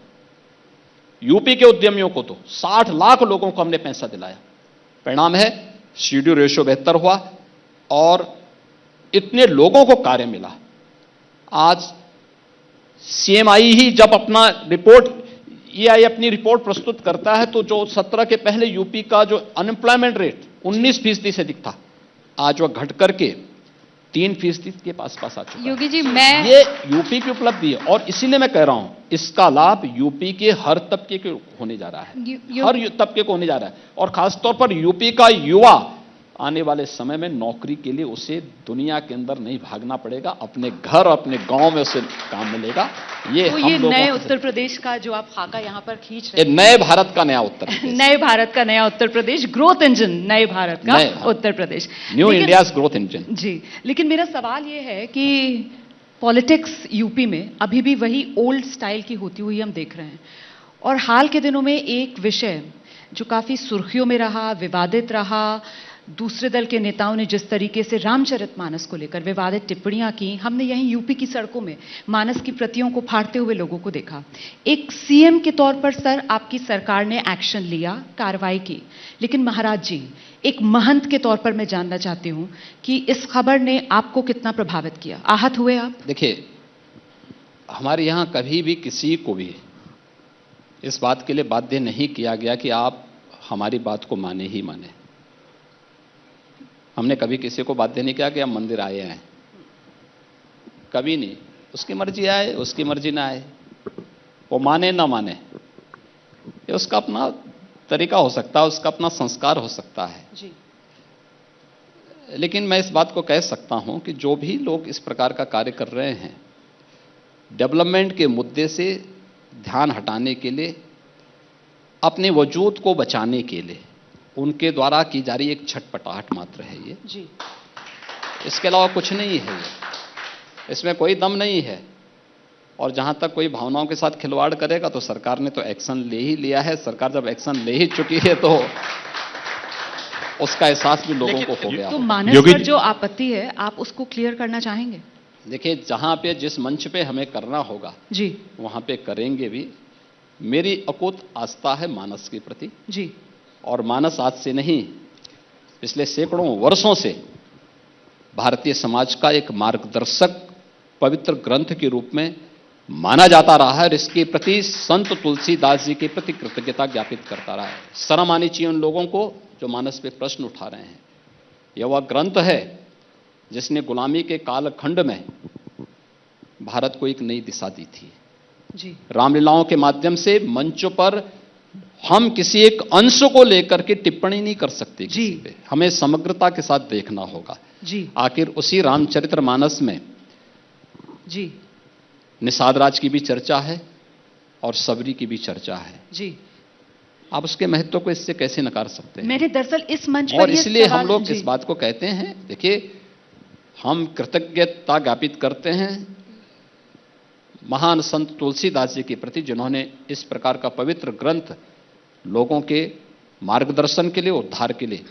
यूपी के उद्यमियों को तो 60 लाख लोगों को हमने पैसा दिलाया। परिणाम है सीडी रेशियो बेहतर हुआ और इतने लोगों को कार्य मिला। आज सीएमआई ही जब अपना रिपोर्ट, ईआई अपनी रिपोर्ट प्रस्तुत करता है तो जो 17 के पहले यूपी का जो अनएम्प्लॉयमेंट रेट 19% से अधिक था, आज वह घट करके 3% के पास आ चुका है। योगी जी, ये यूपी की उपलब्धि है और इसीलिए मैं कह रहा हूं इसका लाभ यूपी के हर तबके को होने जा रहा है, हर तबके को होने जा रहा है। और खासतौर पर यूपी का युवा आने वाले समय में नौकरी के लिए उसे दुनिया के अंदर नहीं भागना पड़ेगा, अपने घर अपने गांव में उसे काम मिलेगा। ये तो हम ये लोगों नए का- उत्तर प्रदेश का जो आप खाका यहाँ पर खींच ये रहे हैं, नए भारत का नया उत्तर प्रदेश, नए भारत का नया उत्तर प्रदेश, ग्रोथ इंजन नए भारत का नए भारत। उत्तर प्रदेश, न्यू लेकिन- इंडियाज ग्रोथ इंजन। जी, लेकिन मेरा सवाल ये है कि पॉलिटिक्स यूपी में अभी भी वही ओल्ड स्टाइल की होती हुई हम देख रहे हैं। और हाल के दिनों में एक विषय जो काफी सुर्खियों में रहा, विवादित रहा, दूसरे दल के नेताओं ने जिस तरीके से रामचरितमानस को लेकर विवादित टिप्पणियां की, हमने यहीं यूपी की सड़कों में मानस की प्रतियों को फाड़ते हुए लोगों को देखा। एक सीएम के तौर पर सर आपकी सरकार ने एक्शन लिया, कार्रवाई की, लेकिन महाराज जी एक महंत के तौर पर मैं जानना चाहती हूं कि इस खबर ने आपको कितना प्रभावित किया, आहत हुए आप? देखिए, हमारे यहां कभी भी किसी को भी इस बात के लिए बाध्य नहीं किया गया कि आप हमारी बात को माने ही माने। हमने कभी किसी को बाध्य नहीं किया कि आप मंदिर आए हैं, कभी नहीं। उसकी मर्जी आए, उसकी मर्जी ना आए, वो माने ना माने, ये उसका अपना तरीका हो सकता है, उसका अपना संस्कार हो सकता है जी। लेकिन मैं इस बात को कह सकता हूं कि जो भी लोग इस प्रकार का कार्य कर रहे हैं, डेवलपमेंट के मुद्दे से ध्यान हटाने के लिए, अपने वजूद को बचाने के लिए उनके द्वारा की जा रही एक छटपटाहट मात्र है ये जी। इसके अलावा कुछ नहीं है। ये इसमें कोई दम नहीं है। और जहां तक कोई भावनाओं के साथ खिलवाड़ करेगा तो सरकार ने तो एक्शन ले ही लिया है। सरकार जब एक्शन ले ही चुकी है तो उसका एहसास भी लोगों को हो गया। तो मानस पर जो आपत्ति है आप उसको क्लियर करना चाहेंगे? देखिए, जहां पे जिस मंच पे हमें करना होगा जी वहां पे करेंगे भी। मेरी अकूत आस्था है मानस के प्रति, जी। और मानस आज से नहीं, पिछले सैकड़ों वर्षों से भारतीय समाज का एक मार्गदर्शक पवित्र ग्रंथ के रूप में माना जाता रहा है और इसके प्रति संत तुलसीदास जी के प्रति कृतज्ञता ज्ञापित करता रहा है। शर्म आनी चाहिए उन लोगों को जो मानस पे प्रश्न उठा रहे हैं। यह वह ग्रंथ है जिसने गुलामी के कालखंड में भारत को एक नई दिशा दी थी। जी। रामलीलाओं के माध्यम से मंचों पर हम किसी एक अंश को लेकर के टिप्पणी नहीं कर सकते किसी पे, हमें समग्रता के साथ देखना होगा। जी। आखिर उसी रामचरितमानस में जी निषाद राज की भी चर्चा है और सबरी की भी चर्चा है। जी। आप उसके महत्व को इससे कैसे नकार सकते हैं? मैंने दरअसल इस मंच पर और इसलिए हम सवाल- लोग जी। इस बात को कहते हैं, देखिए, हम कृतज्ञता ज्ञापित करते हैं महान संत तुलसीदास जी के प्रति, जिन्होंने इस प्रकार का पवित्र ग्रंथ लोगों के मार्गदर्शन के लिए, उद्धार के लिए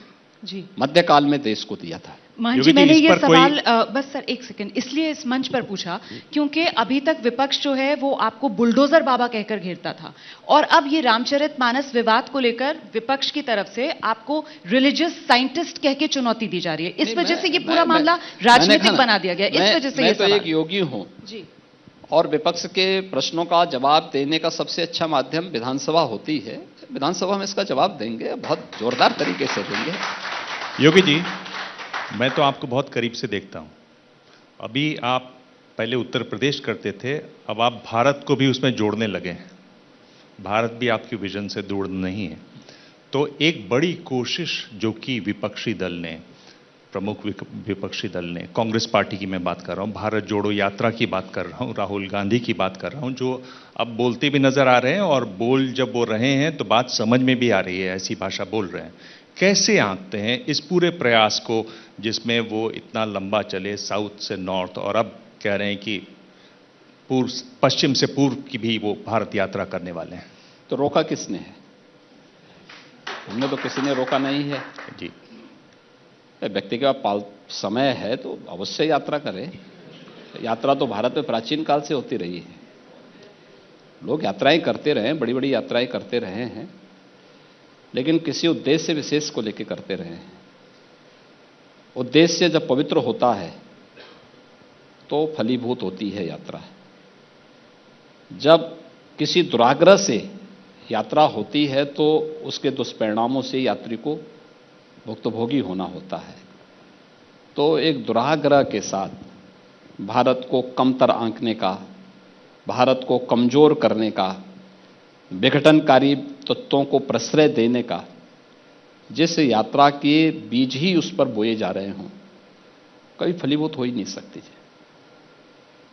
जी मध्यकाल में देश को दिया था। मान जी, मैंने ये सवाल बस सर एक सेकंड इसलिए इस मंच पर पूछा क्योंकि अभी तक विपक्ष जो है वो आपको बुलडोजर बाबा कहकर घेरता था, और अब ये रामचरितमानस विवाद को लेकर विपक्ष की तरफ से आपको रिलीजियस साइंटिस्ट कह के चुनौती दी जा रही है। इस वजह से ये पूरा मामला राजनीतिक बना दिया गया। इस वजह से मैं ये तो सवाल। एक योगी हूं जी। और विपक्ष के प्रश्नों का जवाब देने का सबसे अच्छा माध्यम विधानसभा होती है। विधानसभा में इसका जवाब देंगे, बहुत जोरदार तरीके से देंगे। योगी जी, मैं तो आपको बहुत करीब से देखता हूं। अभी आप पहले उत्तर प्रदेश करते थे, अब आप भारत को भी उसमें जोड़ने लगे हैं। भारत भी आपकी विजन से दूर नहीं है। तो एक बड़ी कोशिश जो कि विपक्षी दल ने, प्रमुख विपक्षी दल ने, कांग्रेस पार्टी की मैं बात कर रहा हूं, भारत जोड़ो यात्रा की बात कर रहा हूं, राहुल गांधी की बात कर रहा हूं, जो अब बोलते भी नजर आ रहे हैं और बोल जब वो रहे हैं तो बात समझ में भी आ रही है, ऐसी भाषा बोल रहे हैं। कैसे आंकते हैं इस पूरे प्रयास को जिसमें वो इतना लंबा चले, साउथ से नॉर्थ, और अब कह रहे हैं कि पूर्व पश्चिम से पूर्व की भी वो भारत यात्रा करने वाले हैं? तो रोका किसने है? हमने तो किसी ने रोका नहीं है जी। व्यक्ति के पास समय है तो अवश्य यात्रा करें। यात्रा तो भारत में प्राचीन काल से होती रही है। लोग यात्राएं करते रहे, बड़ी बड़ी यात्राएं करते रहे हैं, लेकिन किसी उद्देश्य विशेष को लेकर करते रहे हैं। उद्देश्य जब पवित्र होता है तो फलीभूत होती है यात्रा। जब किसी दुराग्रह से यात्रा होती है तो उसके दुष्परिणामों से यात्री को भुक्तभोगी होना होता है। तो एक दुराग्रह के साथ भारत को कमतर आंकने का, भारत को कमजोर करने का, विघटनकारी तत्वों को प्रश्रय देने का जिस यात्रा के बीज ही उस पर बोए जा रहे हों, कभी फलीभूत हो ही नहीं सकती है।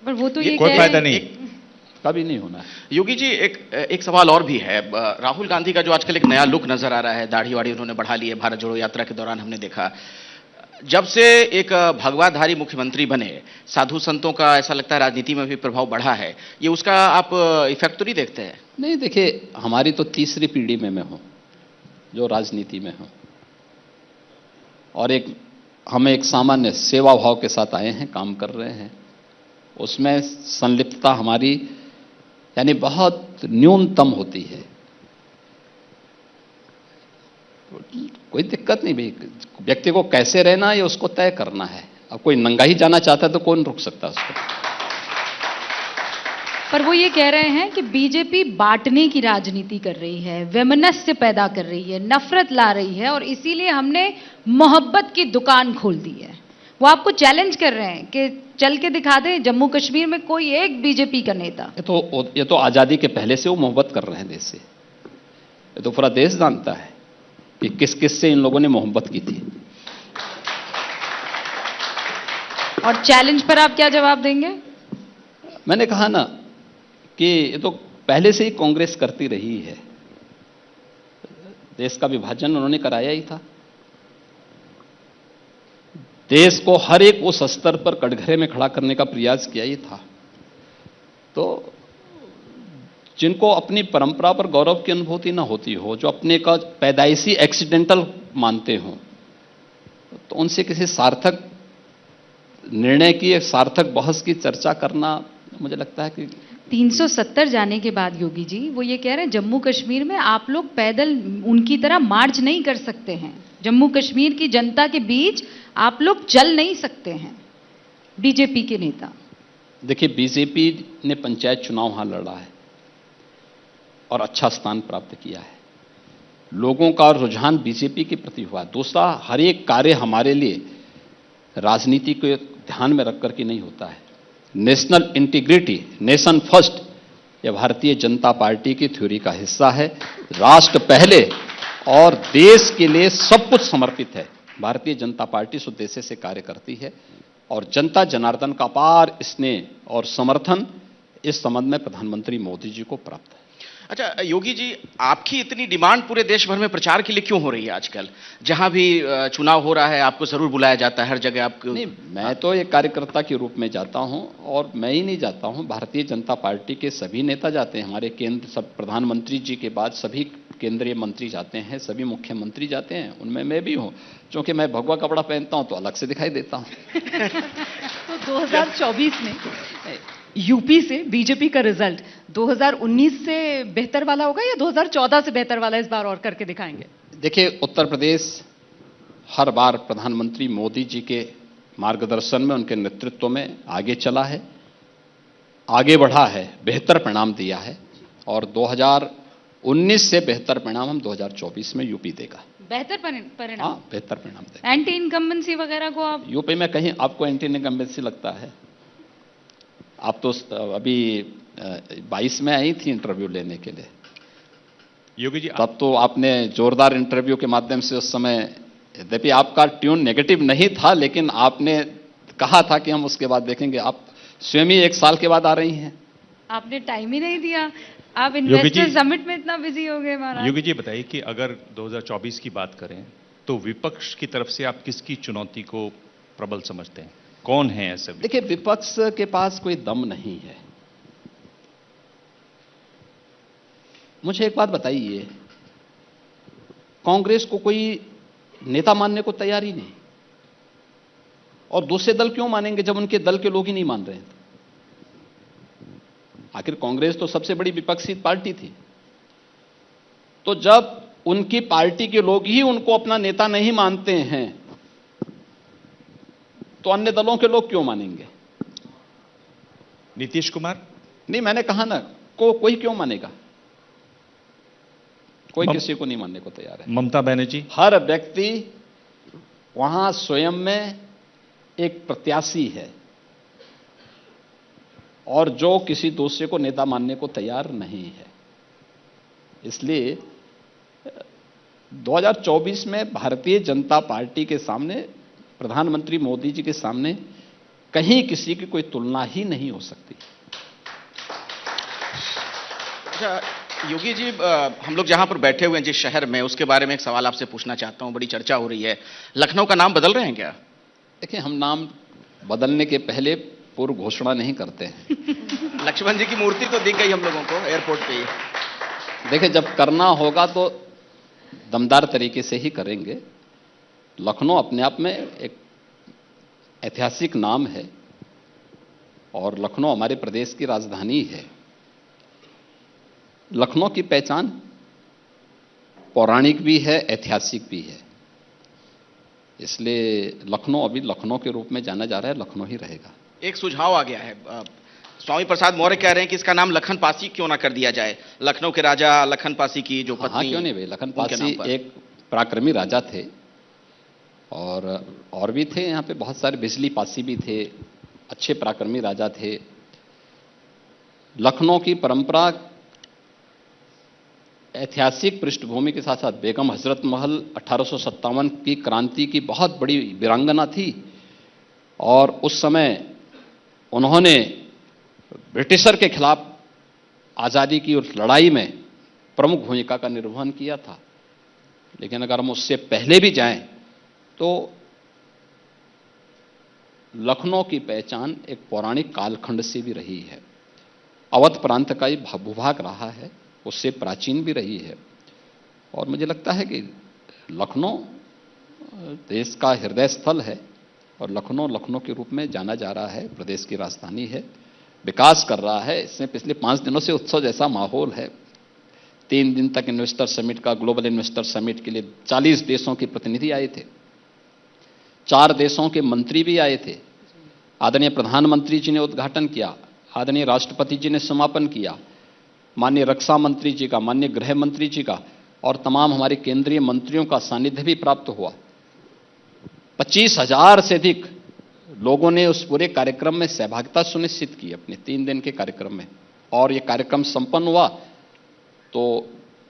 पर वो तो ये कोई कह फायदा रहे हैं नहीं, कभी नहीं होना है। योगी जी, एक सवाल और भी है। राहुल गांधी का जो आजकल एक नया लुक नजर आ रहा है, दाढ़ी वाड़ी उन्होंने बढ़ा ली है, भारत जोड़ो यात्रा के दौरान हमने देखा। जब से एक भगवाधारी मुख्यमंत्री बने, साधु संतों का ऐसा लगता है राजनीति में भी प्रभाव बढ़ा है, ये उसका आप इफेक्ट तो नहीं देखते हैं? नहीं, देखिए, हमारी तो तीसरी पीढ़ी में मैं हूं जो राजनीति में हूं, और हम एक सामान्य सेवा भाव के साथ आए हैं, काम कर रहे हैं। उसमें संलिप्तता हमारी यानी बहुत न्यूनतम होती है। कोई दिक्कत नहीं भाई, व्यक्ति को कैसे रहना है ये उसको तय करना है। अब कोई नंगा ही जाना चाहता है तो कौन रोक सकता है उसको। पर वो ये कह रहे हैं कि बीजेपी बांटने की राजनीति कर रही है, वैमनस्य पैदा कर रही है, नफरत ला रही है, और इसीलिए हमने मोहब्बत की दुकान खोल दी है। वो आपको चैलेंज कर रहे हैं कि चल के दिखा दें जम्मू कश्मीर में कोई एक बीजेपी का नेता। ये तो आजादी के पहले से वो मोहब्बत कर रहे हैं देश से। ये तो पूरा देश जानता है कि किस किस से इन लोगों ने मोहब्बत की थी। और चैलेंज पर आप क्या जवाब देंगे? मैंने कहा ना कि ये तो पहले से ही कांग्रेस करती रही है। देश का विभाजन उन्होंने कराया ही था। देश को हर एक उस स्तर पर कटघरे में खड़ा करने का प्रयास किया ही था। तो जिनको अपनी परंपरा पर गौरव की अनुभूति ना होती हो, जो अपने का पैदाइशी एक्सीडेंटल मानते हो, तो उनसे किसी सार्थक निर्णय की, एक सार्थक बहस की चर्चा करना, मुझे लगता है कि 370 जाने के बाद योगी जी वो ये कह रहे हैं जम्मू कश्मीर में आप लोग पैदल उनकी तरह मार्च नहीं कर सकते हैं, जम्मू कश्मीर की जनता के बीच आप लोग चल नहीं सकते हैं, बीजेपी के नेता। देखिए, बीजेपी ने पंचायत चुनाव वहां लड़ा है और अच्छा स्थान प्राप्त किया है। लोगों का रुझान बीजेपी के प्रति हुआ। दूसरा, हर एक कार्य हमारे लिए राजनीति को ध्यान में रख करके नहीं होता है। नेशनल इंटीग्रिटी, नेशन फर्स्ट, यह भारतीय जनता पार्टी की थ्योरी का हिस्सा है। राष्ट्र पहले और देश के लिए सब कुछ समर्पित है। भारतीय जनता पार्टी इस उद्देश्य से कार्य करती है और जनता जनार्दन का अपार स्नेह और समर्थन इस संबंध में प्रधानमंत्री मोदी जी को प्राप्त है। अच्छा योगी जी, आपकी इतनी डिमांड पूरे देश भर में प्रचार के लिए क्यों हो रही है आजकल? जहां भी चुनाव हो रहा है आपको जरूर बुलाया जाता है, हर जगह आपको। नहीं, मैं तो एक कार्यकर्ता के रूप में जाता हूं, और मैं ही नहीं जाता हूं, भारतीय जनता पार्टी के सभी नेता जाते हैं। हमारे केंद्र, सब प्रधानमंत्री जी के बाद सभी केंद्रीय मंत्री जाते हैं, सभी मुख्यमंत्री जाते हैं, उनमें मैं भी हूं। क्योंकि मैं भगवा कपड़ा पहनता हूं तो अलग से दिखाई देता हूं। तो 2024 में यूपी से बीजेपी का रिजल्ट 2019 से बेहतर वाला होगा या 2014 से बेहतर वाला इस बार और करके दिखाएंगे? देखिए, उत्तर प्रदेश हर बार प्रधानमंत्री मोदी जी के मार्गदर्शन में, उनके नेतृत्व में आगे चला है, आगे बढ़ा है, बेहतर परिणाम दिया है, और 2019 से बेहतर परिणाम हम 2024 में यूपी देगा। बेहतर परिणाम? हाँ, बेहतर परिणाम देगा। एंटी इनकम्बेंसी वगैरह को आप यूपी में कहीं आपको एंटी इनकम्बेंसी लगता है? आप तो अभी 22 में आई थी इंटरव्यू लेने के लिए योगी जी। तब तो आपने जोरदार इंटरव्यू के माध्यम से उस समय, यद्यपि आपका ट्यून नेगेटिव नहीं था, लेकिन आपने कहा था कि हम उसके बाद देखेंगे। आप स्वयं ही 1 साल के बाद आ रही हैं। आपने टाइम ही नहीं दिया, आप इन्वेस्टर समिट में इतना बिजी हो गए महाराज। योगी जी बताइए कि अगर 2024 की बात करें तो विपक्ष की तरफ से आप किसकी चुनौती को प्रबल समझते हैं? कौन है ऐसे? देखिए, विपक्ष के पास कोई दम नहीं है। मुझे एक बात बताइए, कांग्रेस को कोई नेता मानने को तैयार ही नहीं, और दूसरे दल क्यों मानेंगे जब उनके दल के लोग ही नहीं मान रहे हैं? आखिर कांग्रेस तो सबसे बड़ी विपक्षी पार्टी थी, तो जब उनकी पार्टी के लोग ही उनको अपना नेता नहीं मानते हैं तो अन्य दलों के लोग क्यों मानेंगे? नीतीश कुमार? नहीं, मैंने कहा ना, कोई क्यों मानेगा? कोई किसी को नहीं मानने को तैयार है। ममता बनर्जी? हर व्यक्ति वहां स्वयं में एक प्रत्याशी है, और जो किसी दूसरे को नेता मानने को तैयार नहीं है। इसलिए 2024 में भारतीय जनता पार्टी के सामने, प्रधानमंत्री मोदी जी के सामने कहीं किसी की कोई तुलना ही नहीं हो सकती। अच्छा योगी जी, हम लोग जहां पर बैठे हुए हैं जिस शहर में, उसके बारे में एक सवाल आपसे पूछना चाहता हूं। बड़ी चर्चा हो रही है, लखनऊ का नाम बदल रहे हैं क्या? देखिए, हम नाम बदलने के पहले पूर्व घोषणा नहीं करते हैं। लक्ष्मण जी की मूर्ति तो दिख गई हम लोगों को एयरपोर्ट पे ही। देखिए, जब करना होगा तो दमदार तरीके से ही करेंगे। लखनऊ अपने आप में एक ऐतिहासिक नाम है और लखनऊ हमारे प्रदेश की राजधानी है। लखनऊ की पहचान पौराणिक भी है, ऐतिहासिक भी है, इसलिए लखनऊ अभी लखनऊ के रूप में जाना जा रहा है, लखनऊ ही रहेगा। एक सुझाव आ गया है, स्वामी प्रसाद मौर्य कह रहे हैं कि इसका नाम लखन पासी क्यों ना कर दिया जाए, लखनऊ के राजा लखन पासी की जो पत्नी। हाँ, क्यों नहीं भाई, लखन पासी एक पराक्रमी राजा थे और भी थे यहाँ पे बहुत सारे, बिजली पासी भी थे, अच्छे पराक्रमी राजा थे। लखनऊ की परंपरा ऐतिहासिक पृष्ठभूमि के साथ साथ बेगम हजरत महल 1857 की क्रांति की बहुत बड़ी वीरांगना थी और उस समय उन्होंने ब्रिटिशर के खिलाफ आज़ादी की उस लड़ाई में प्रमुख भूमिका का निर्वहन किया था। लेकिन अगर हम उससे पहले भी जाएं तो लखनऊ की पहचान एक पौराणिक कालखंड से भी रही है। अवध प्रांत का ही भूभाग रहा है, उससे प्राचीन भी रही है और मुझे लगता है कि लखनऊ देश का हृदय स्थल है और लखनऊ लखनऊ के रूप में जाना जा रहा है, प्रदेश की राजधानी है, विकास कर रहा है। इसमें पिछले 5 दिनों से उत्सव जैसा माहौल है। 3 दिन तक इन्वेस्टर समिट का, ग्लोबल इन्वेस्टर समिट के लिए 40 देशों के प्रतिनिधि आए थे, 4 देशों के मंत्री भी आए थे। आदरणीय प्रधानमंत्री जी ने उद्घाटन किया, आदरणीय राष्ट्रपति जी ने समापन किया, माननीय रक्षा मंत्री जी का, माननीय गृह मंत्री जी का और तमाम हमारे केंद्रीय मंत्रियों का सानिध्य भी प्राप्त हुआ। 25,000 से अधिक लोगों ने उस पूरे कार्यक्रम में सहभागिता सुनिश्चित की अपने 3 दिन के कार्यक्रम में। और ये कार्यक्रम संपन्न हुआ तो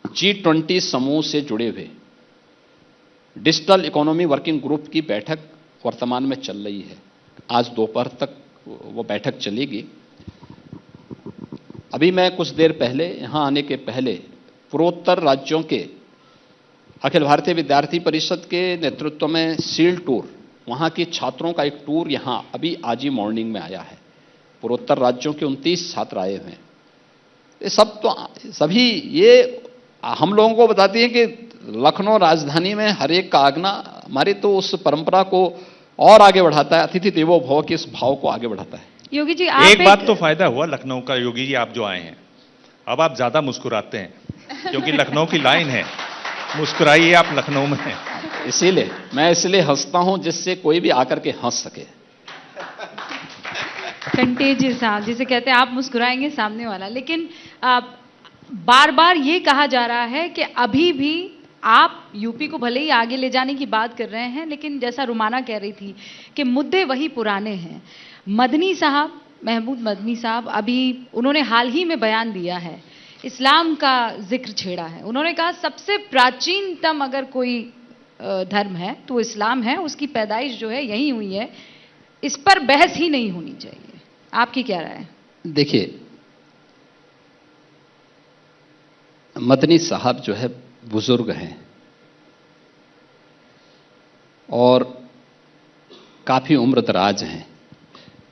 G20 समूह से जुड़े हुए डिजिटल इकोनॉमी वर्किंग ग्रुप की बैठक वर्तमान में चल रही है। आज दोपहर तक वो बैठक चलेगी। अभी मैं कुछ देर पहले, यहाँ आने के पहले, पूर्वोत्तर राज्यों के अखिल भारतीय विद्यार्थी परिषद के नेतृत्व में सील टूर, वहाँ के छात्रों का एक टूर यहाँ अभी आज ही मॉर्निंग में आया है। पूर्वोत्तर राज्यों के 29 छात्र आए हुए हैं। ये सब तो सभी ये हम लोगों को बताती है कि लखनऊ राजधानी में हर एक का आगना हमारी तो उस परंपरा को और आगे बढ़ाता है, अतिथि देवो भव के इस भाव को आगे बढ़ाता है। योगी जी, आप एक बात तो फायदा हुआ लखनऊ का, योगी जी आप जो आए हैं, अब आप ज्यादा मुस्कुराते हैं क्योंकि लखनऊ की लाइन है, मुस्कुराइए आप लखनऊ में। इसीलिए मैं हंसता हूं जिससे कोई भी आकर के हंस सके। कंटेजियस, हाँ, जिसे कहते हैं आप मुस्कुराएंगे सामने वाला। लेकिन बार बार ये कहा जा रहा है कि अभी भी आप यूपी को भले ही आगे ले जाने की बात कर रहे हैं, लेकिन जैसा रुमाना कह रही थी कि मुद्दे वही पुराने हैं। मदनी साहब, महमूद मदनी साहब, अभी उन्होंने हाल ही में बयान दिया है, इस्लाम का जिक्र छेड़ा है। उन्होंने कहा सबसे प्राचीनतम अगर कोई धर्म है तो इस्लाम है, उसकी पैदाइश जो है यहीं हुई है, इस पर बहस ही नहीं होनी चाहिए। आपकी क्या राय है? देखिए, मदनी साहब जो है बुजुर्ग हैं और काफी उम्रदराज हैं।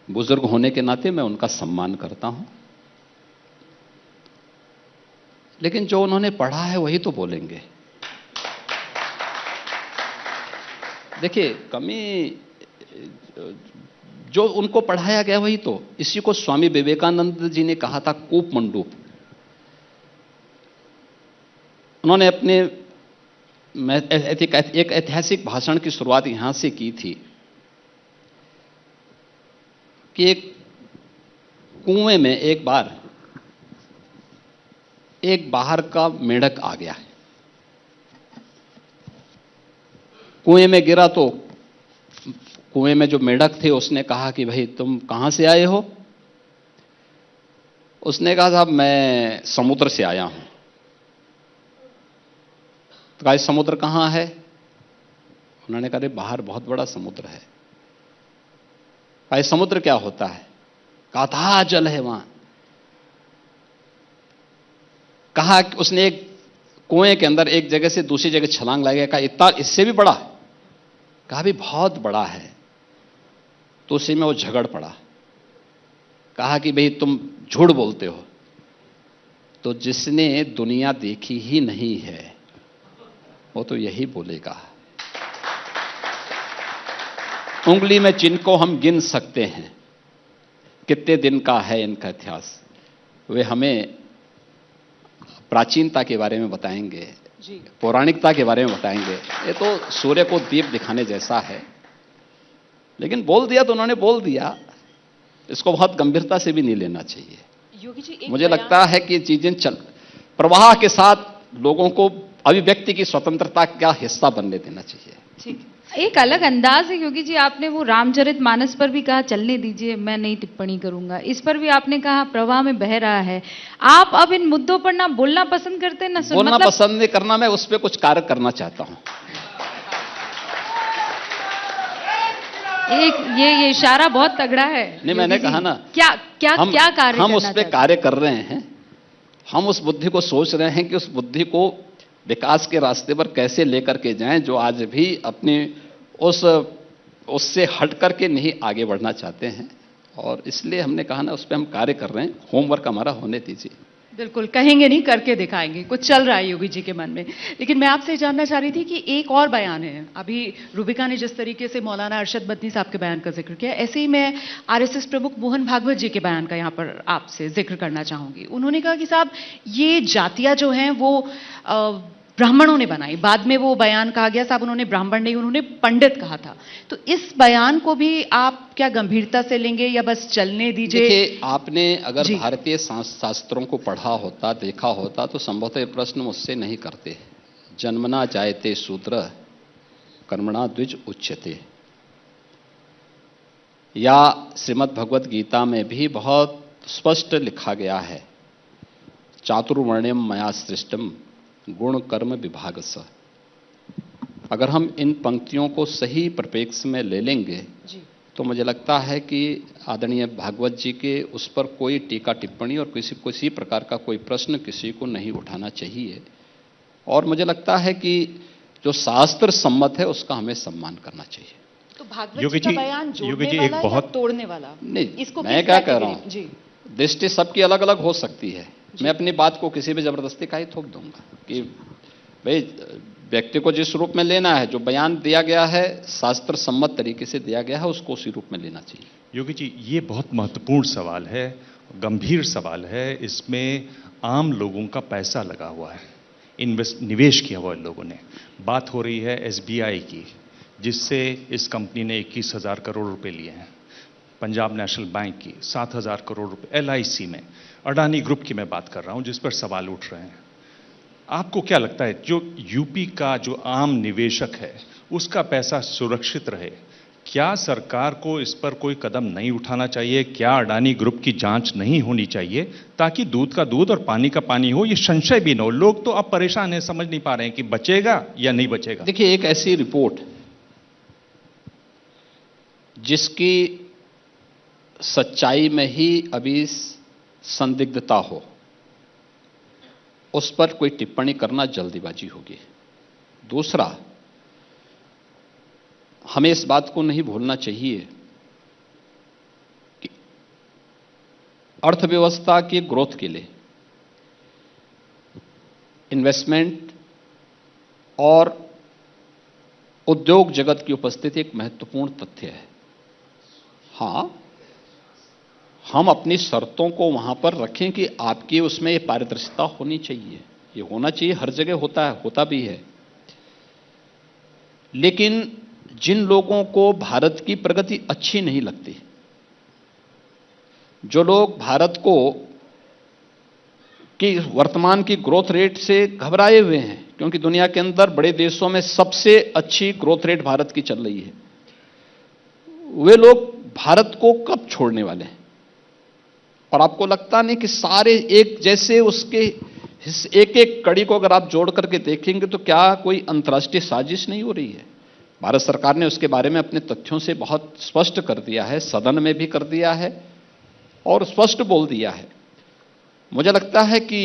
बुजुर्ग होने के नाते मैं उनका सम्मान करता हूं, लेकिन जो उन्होंने पढ़ा है वही तो बोलेंगे। देखिए, कमी जो उनको पढ़ाया गया वही तो, इसी को स्वामी विवेकानंद जी ने कहा था कूप मंडूप। उन्होंने अपने एक ऐतिहासिक भाषण की शुरुआत यहां से की थी कि एक कुएं में एक बार एक बाहर का मेंढक आ गया है, कुएं में गिरा तो कुएं में जो मेंढक थे उसने कहा कि भाई तुम कहां से आए हो? उसने कहा साहब मैं समुद्र से आया हूं। तो कहा समुद्र कहाँ है? उन्होंने कहा बाहर बहुत बड़ा समुद्र है। कहा समुद्र क्या होता है? कहा था जल है वहां। कहा कि उसने एक कुएं के अंदर एक जगह से दूसरी जगह छलांग लगाया। कहा इतना इससे भी बड़ा? कहा भी बहुत बड़ा है। तो उसी में वो झगड़ पड़ा। कहा कि भाई तुम झूठ बोलते हो। तो जिसने दुनिया देखी ही नहीं है वो तो यही बोलेगा। उंगली में जिनको हम गिन सकते हैं कितने दिन का है इनका इतिहास, वे हमें प्राचीनता के बारे में बताएंगे, पौराणिकता के बारे में बताएंगे। ये तो सूर्य को दीप दिखाने जैसा है। लेकिन बोल दिया तो उन्होंने बोल दिया, इसको बहुत गंभीरता से भी नहीं लेना चाहिए। योगी जी, मुझे लगता है कि चीजें चल प्रवाह के साथ लोगों को अभिव्यक्ति की स्वतंत्रता का हिस्सा बनने देना चाहिए। ठीक, एक अलग अंदाज है योगी जी। आपने वो रामचरितमानस पर भी कहा चलने दीजिए, मैं नहीं टिप्पणी करूंगा। इस पर भी आपने कहा प्रवाह में बह रहा है। आप अब इन मुद्दों पर ना बोलना पसंद करते ना बोलना पसंद नहीं करना, मैं उस पर कुछ कार्य करना चाहता हूं। एक ये इशारा बहुत तगड़ा है। नहीं, मैंने कहा ना क्या कार्य हम उस पर कार्य कर रहे हैं। हम उस बुद्धि को सोच रहे हैं कि उस बुद्धि को विकास के रास्ते पर कैसे लेकर के जाएं, जो आज भी अपने उससे हट करके नहीं आगे बढ़ना चाहते हैं। और इसलिए हमने कहा ना उस पर हम कार्य कर रहे हैं। होमवर्क हमारा होने दीजिए। बिल्कुल, कहेंगे नहीं करके दिखाएंगे। कुछ चल रहा है योगी जी के मन में। लेकिन मैं आपसे जानना चाह रही थी कि एक और बयान है। अभी रूबिका ने जिस तरीके से मौलाना अरशद मदनी साहब के बयान का जिक्र किया, ऐसे ही मैं आरएसएस प्रमुख मोहन भागवत जी के बयान का यहाँ पर आपसे जिक्र करना चाहूंगी। उन्होंने कहा कि साहब ये जातियां जो हैं वो ब्राह्मणों ने बनाई। बाद में वो बयान कहा गया साहब उन्होंने ब्राह्मण नहीं, उन्होंने पंडित कहा था। तो इस बयान को भी आप क्या गंभीरता से लेंगे या बस चलने दीजिए? देखिए, आपने अगर भारतीय शास्त्रों को पढ़ा होता, देखा होता, तो संभवतः प्रश्न मुझसे नहीं करते। जन्मना जायते शूद्र कर्मणा द्विज उच्यते, या श्रीमद् भगवत गीता में भी बहुत स्पष्ट लिखा गया है, चातुर्वर्ण्यम मया सृष्टम गुण कर्म विभाग स। अगर हम इन पंक्तियों को सही परिप्रेक्ष्य में ले लेंगे तो मुझे लगता है कि आदरणीय भागवत जी के उस पर कोई टीका टिप्पणी और किसी प्रकार का कोई प्रश्न किसी को नहीं उठाना चाहिए। और मुझे लगता है कि जो शास्त्र सम्मत है उसका हमें सम्मान करना चाहिए। तो भागवत जी का बयान जोड़ने वाला या तोड़ने वाला? नहीं, इसको मैं क्या कह रहा हूं, दृष्टि सबकी अलग अलग हो सकती है। मैं अपनी बात को किसी भी जबरदस्ती का ही थोप दूंगा कि भाई व्यक्ति को जिस रूप में लेना है, जो बयान दिया गया है शास्त्र सम्मत तरीके से दिया गया है, उसको उसी रूप में लेना चाहिए। योगी जी, ये बहुत महत्वपूर्ण सवाल है, गंभीर सवाल है। इसमें आम लोगों का पैसा लगा हुआ है, निवेश किया हुआ है लोगों ने। बात हो रही है एसबीआई की, जिससे इस कंपनी ने 21,000 करोड़ रुपए लिए हैं। पंजाब नेशनल बैंक की 7,000 करोड़ रुपए, एलआईसी में, अडानी ग्रुप की मैं बात कर रहा हूं, जिस पर सवाल उठ रहे हैं। आपको क्या लगता है जो यूपी का जो आम निवेशक है उसका पैसा सुरक्षित रहे? क्या सरकार को इस पर कोई कदम नहीं उठाना चाहिए? क्या अडानी ग्रुप की जांच नहीं होनी चाहिए ताकि दूध का दूध और पानी का पानी हो, ये संशय भी न हो? लोग तो अब परेशान हैं, समझ नहीं पा रहे हैं कि बचेगा या नहीं बचेगा। देखिए, एक ऐसी रिपोर्ट जिसकी सच्चाई में ही अभी संदिग्धता हो, उस पर कोई टिप्पणी करना जल्दीबाजी होगी। दूसरा, हमें इस बात को नहीं भूलना चाहिए कि अर्थव्यवस्था की ग्रोथ के लिए इन्वेस्टमेंट और उद्योग जगत की उपस्थिति एक महत्वपूर्ण तथ्य है। हां, हम अपनी शर्तों को वहां पर रखें कि आपकी उसमें ये पारदर्शिता होनी चाहिए, ये होना चाहिए, हर जगह होता है, होता भी है। लेकिन जिन लोगों को भारत की प्रगति अच्छी नहीं लगती, जो लोग भारत को कि वर्तमान की ग्रोथ रेट से घबराए हुए हैं, क्योंकि दुनिया के अंदर बड़े देशों में सबसे अच्छी ग्रोथ रेट भारत की चल रही है, वे लोग भारत को कब छोड़ने वाले हैं? और आपको लगता नहीं कि सारे एक जैसे उसके इस एक एक कड़ी को अगर आप जोड़ करके देखेंगे तो क्या कोई अंतर्राष्ट्रीय साजिश नहीं हो रही है? भारत सरकार ने उसके बारे में अपने तथ्यों से बहुत स्पष्ट कर दिया है, सदन में भी कर दिया है और स्पष्ट बोल दिया है। मुझे लगता है कि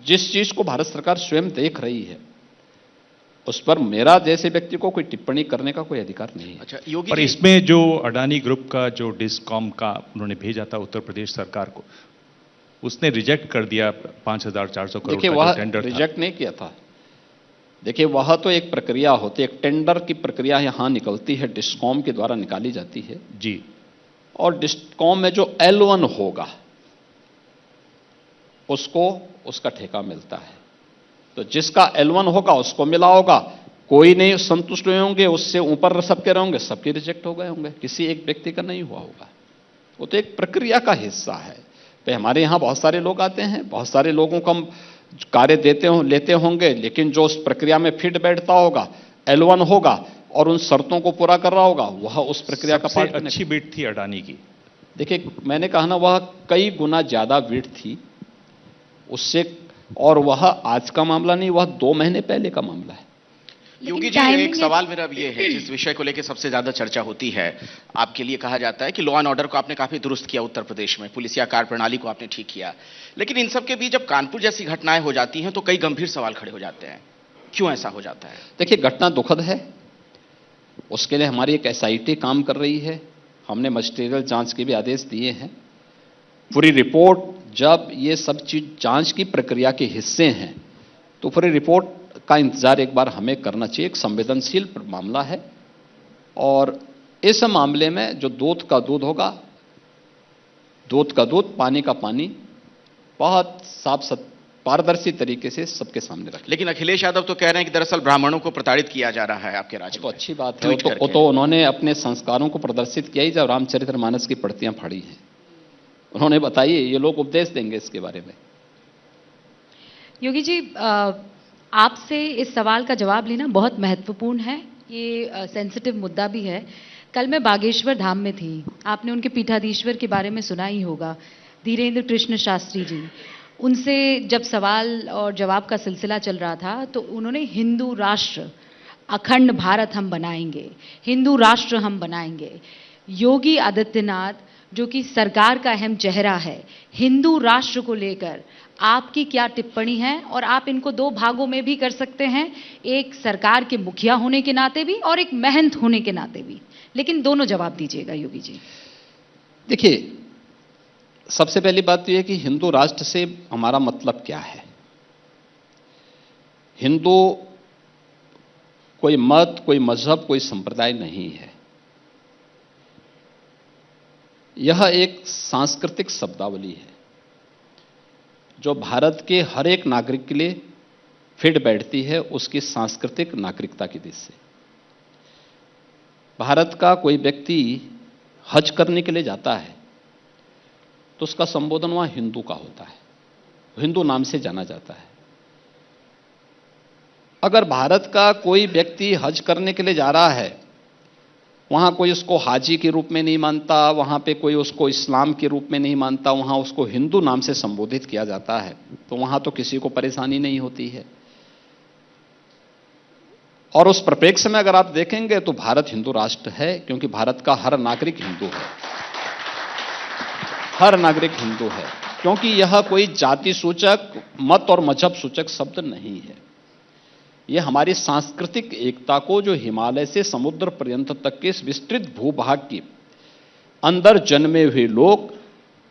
जिस चीज को भारत सरकार स्वयं देख रही है उस पर मेरा जैसे व्यक्ति को कोई टिप्पणी करने का कोई अधिकार नहीं है। अच्छा योगी पर जी, इसमें जो अडानी ग्रुप का जो डिस्कॉम का उन्होंने भेजा था उत्तर प्रदेश सरकार को, उसने रिजेक्ट कर दिया 5,400 करोड़ देखिए का वह जो टेंडर था। रिजेक्ट नहीं किया था। देखिए वह तो एक प्रक्रिया होती है, एक टेंडर की प्रक्रिया यहां निकलती है, डिस्कॉम के द्वारा निकाली जाती है जी। और डिस्कॉम में जो L1 होगा उसको उसका ठेका मिलता है। तो जिसका L1 होगा उसको मिला होगा, कोई नहीं संतुष्ट हुए होंगे, उससे ऊपर सबके रहेंगे, सबके रिजेक्ट हो गए होंगे, किसी एक व्यक्ति का नहीं हुआ होगा। वो तो एक प्रक्रिया का हिस्सा है। तो हमारे यहां बहुत सारे लोग आते हैं, बहुत सारे लोगों को हम कार्य लेते होंगे, लेकिन जो उस प्रक्रिया में फिट बैठता होगा, L1 होगा और उन शर्तों को पूरा कर रहा होगा, वह उस प्रक्रिया का पार्ट अच्छी बिड थी अडानी की। देखिए मैंने कहा ना, वह कई गुना ज्यादा बिड थी उससे, और वह आज का मामला नहीं, वह 2 महीने पहले का मामला है। योगी जी एक सवाल मेरा अब ये है, जिस विषय को लेकर सबसे ज्यादा चर्चा होती है, आपके लिए कहा जाता है कि लॉ एंड ऑर्डर को आपने काफी दुरुस्त किया उत्तर प्रदेश में, पुलिसिया कार्य प्रणाली को आपने ठीक किया, लेकिन इन सब के बीच जब कानपुर जैसी घटनाएं हो जाती हैं तो कई गंभीर सवाल खड़े हो जाते हैं। क्यों ऐसा हो जाता है? देखिए घटना दुखद है, उसके लिए हमारी एक SIT काम कर रही है, हमने मजिस्ट्रियल जांच के भी आदेश दिए हैं। पूरी रिपोर्ट, जब ये सब चीज जांच की प्रक्रिया के हिस्से हैं तो पूरी रिपोर्ट का इंतजार एक बार हमें करना चाहिए। एक संवेदनशील मामला है और इस मामले में जो दूध का दूध होगा, दूध का दूध, पानी का पानी, बहुत साफ पारदर्शी तरीके से सबके सामने रखें। लेकिन अखिलेश यादव तो कह रहे हैं कि दरअसल ब्राह्मणों को प्रताड़ित किया जा रहा है आपके राज्य में। तो अच्छी बात है, वो तो उन्होंने अपने संस्कारों को प्रदर्शित किया ही जब रामचरितमानस की प्रतियां फाड़ी हैं। उन्होंने बताइए, ये लोग उपदेश देंगे इसके बारे में। योगी जी, आपसे इस सवाल का जवाब लेना बहुत महत्वपूर्ण है, ये सेंसिटिव मुद्दा भी है। कल मैं बागेश्वर धाम में थी, आपने उनके पीठाधीश्वर के बारे में सुना ही होगा, धीरेन्द्र कृष्ण शास्त्री जी। उनसे जब सवाल और जवाब का सिलसिला चल रहा था तो उन्होंने हिंदू राष्ट्र, अखंड भारत हम बनाएंगे, हिंदू राष्ट्र हम बनाएंगे। योगी आदित्यनाथ जो कि सरकार का अहम चेहरा है, हिंदू राष्ट्र को लेकर आपकी क्या टिप्पणी है? और आप इनको 2 भागों में भी कर सकते हैं, एक सरकार के मुखिया होने के नाते भी और एक महंत होने के नाते भी, लेकिन दोनों जवाब दीजिएगा योगी जी। देखिए सबसे पहली बात तो यह कि हिंदू राष्ट्र से हमारा मतलब क्या है। हिंदू कोई मत, कोई मजहब, कोई संप्रदाय नहीं है। यह एक सांस्कृतिक शब्दावली है जो भारत के हर एक नागरिक के लिए फिट बैठती है उसकी सांस्कृतिक नागरिकता की दिशा से। भारत का कोई व्यक्ति हज करने के लिए जाता है तो उसका संबोधन वहां हिंदू का होता है, हिंदू नाम से जाना जाता है। अगर भारत का कोई व्यक्ति हज करने के लिए जा रहा है, वहां कोई उसको हाजी के रूप में नहीं मानता, वहां पे कोई उसको इस्लाम के रूप में नहीं मानता, वहां उसको हिंदू नाम से संबोधित किया जाता है, तो वहां तो किसी को परेशानी नहीं होती है। और उस परिप्रेक्ष्य में अगर आप देखेंगे तो भारत हिंदू राष्ट्र है, क्योंकि भारत का हर नागरिक हिंदू है, हर नागरिक हिंदू है, क्योंकि यह कोई जाति सूचक, मत और मजहब सूचक शब्द नहीं है। यह हमारी सांस्कृतिक एकता को, जो हिमालय से समुद्र पर्यंत तक के इस विस्तृत भूभाग के अंदर जन्मे हुए लोग,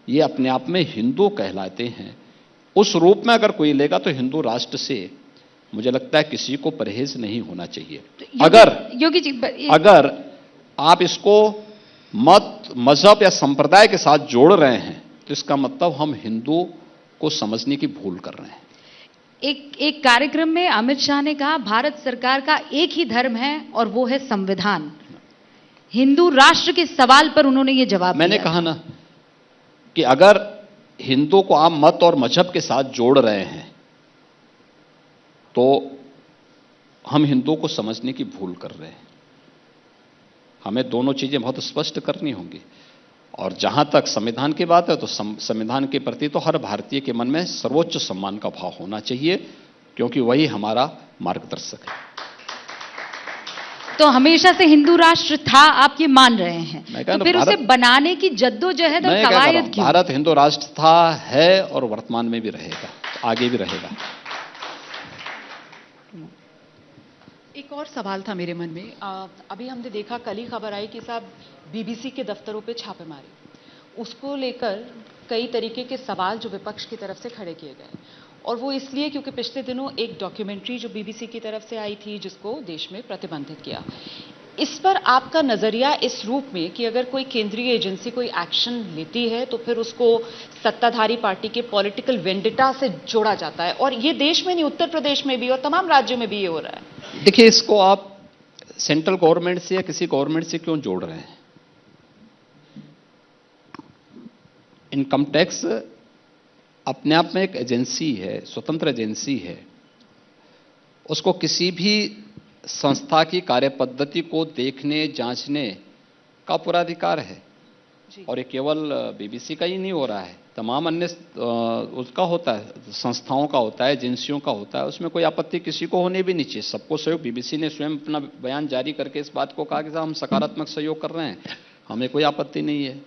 ये अपने आप में हिंदू कहलाते हैं, उस रूप में अगर कोई लेगा तो हिंदू राष्ट्र से मुझे लगता है किसी को परहेज नहीं होना चाहिए। योगी जी, अगर आप इसको मत, मजहब या संप्रदाय के साथ जोड़ रहे हैं तो इसका मतलब हम हिंदू को समझने की भूल कर रहे हैं। एक कार्यक्रम में अमित शाह ने कहा भारत सरकार का एक ही धर्म है और वो है संविधान। हिंदू राष्ट्र के सवाल पर उन्होंने ये जवाब दिया। मैंने कहा ना कि अगर हिंदू को आप मत और मजहब के साथ जोड़ रहे हैं तो हम हिंदू को समझने की भूल कर रहे हैं। हमें दोनों चीजें बहुत स्पष्ट करनी होंगी। और जहां तक संविधान की बात है तो संविधान के प्रति तो हर भारतीय के मन में सर्वोच्च सम्मान का भाव होना चाहिए, क्योंकि वही हमारा मार्गदर्शक है। तो हमेशा से हिंदू राष्ट्र था, आप ये मान रहे हैं, तो फिर उसे बनाने की जद्दोजहद और कवायद क्यों? भारत हिंदू राष्ट्र था, है और वर्तमान में भी रहेगा, आगे भी रहेगा। एक और सवाल था मेरे मन में। अभी हमने देखा, कल ही खबर आई कि साहब बीबीसी के दफ्तरों पे छापेमारी, उसको लेकर कई तरीके के सवाल जो विपक्ष की तरफ से खड़े किए गए, और वो इसलिए क्योंकि पिछले दिनों एक डॉक्यूमेंट्री जो बीबीसी की तरफ से आई थी जिसको देश में प्रतिबंधित किया। इस पर आपका नजरिया इस रूप में कि अगर कोई केंद्रीय एजेंसी कोई एक्शन लेती है तो फिर उसको सत्ताधारी पार्टी के पॉलिटिकल वेंडिटा से जोड़ा जाता है, और ये देश में नहीं, उत्तर प्रदेश में भी और तमाम राज्यों में भी ये हो रहा है। देखिए, इसको आप सेंट्रल गवर्नमेंट से या किसी गवर्नमेंट से क्यों जोड़ रहे हैं? इनकम टैक्स अपने आप में एक एजेंसी है, स्वतंत्र एजेंसी है। उसको किसी भी संस्था की कार्यपद्धति को देखने, जांचने का पूरा अधिकार है। और ये केवल बीबीसी का ही नहीं हो रहा है, तमाम अन्य उसका होता है, संस्थाओं का होता है, एजेंसियों का होता है। उसमें कोई आपत्ति किसी को होने भी नहीं चाहिए, सबको सहयोग। बीबीसी ने स्वयं अपना बयान जारी करके इस बात को कहा कि हम सकारात्मक सहयोग कर रहे हैं, हमें कोई आपत्ति नहीं है।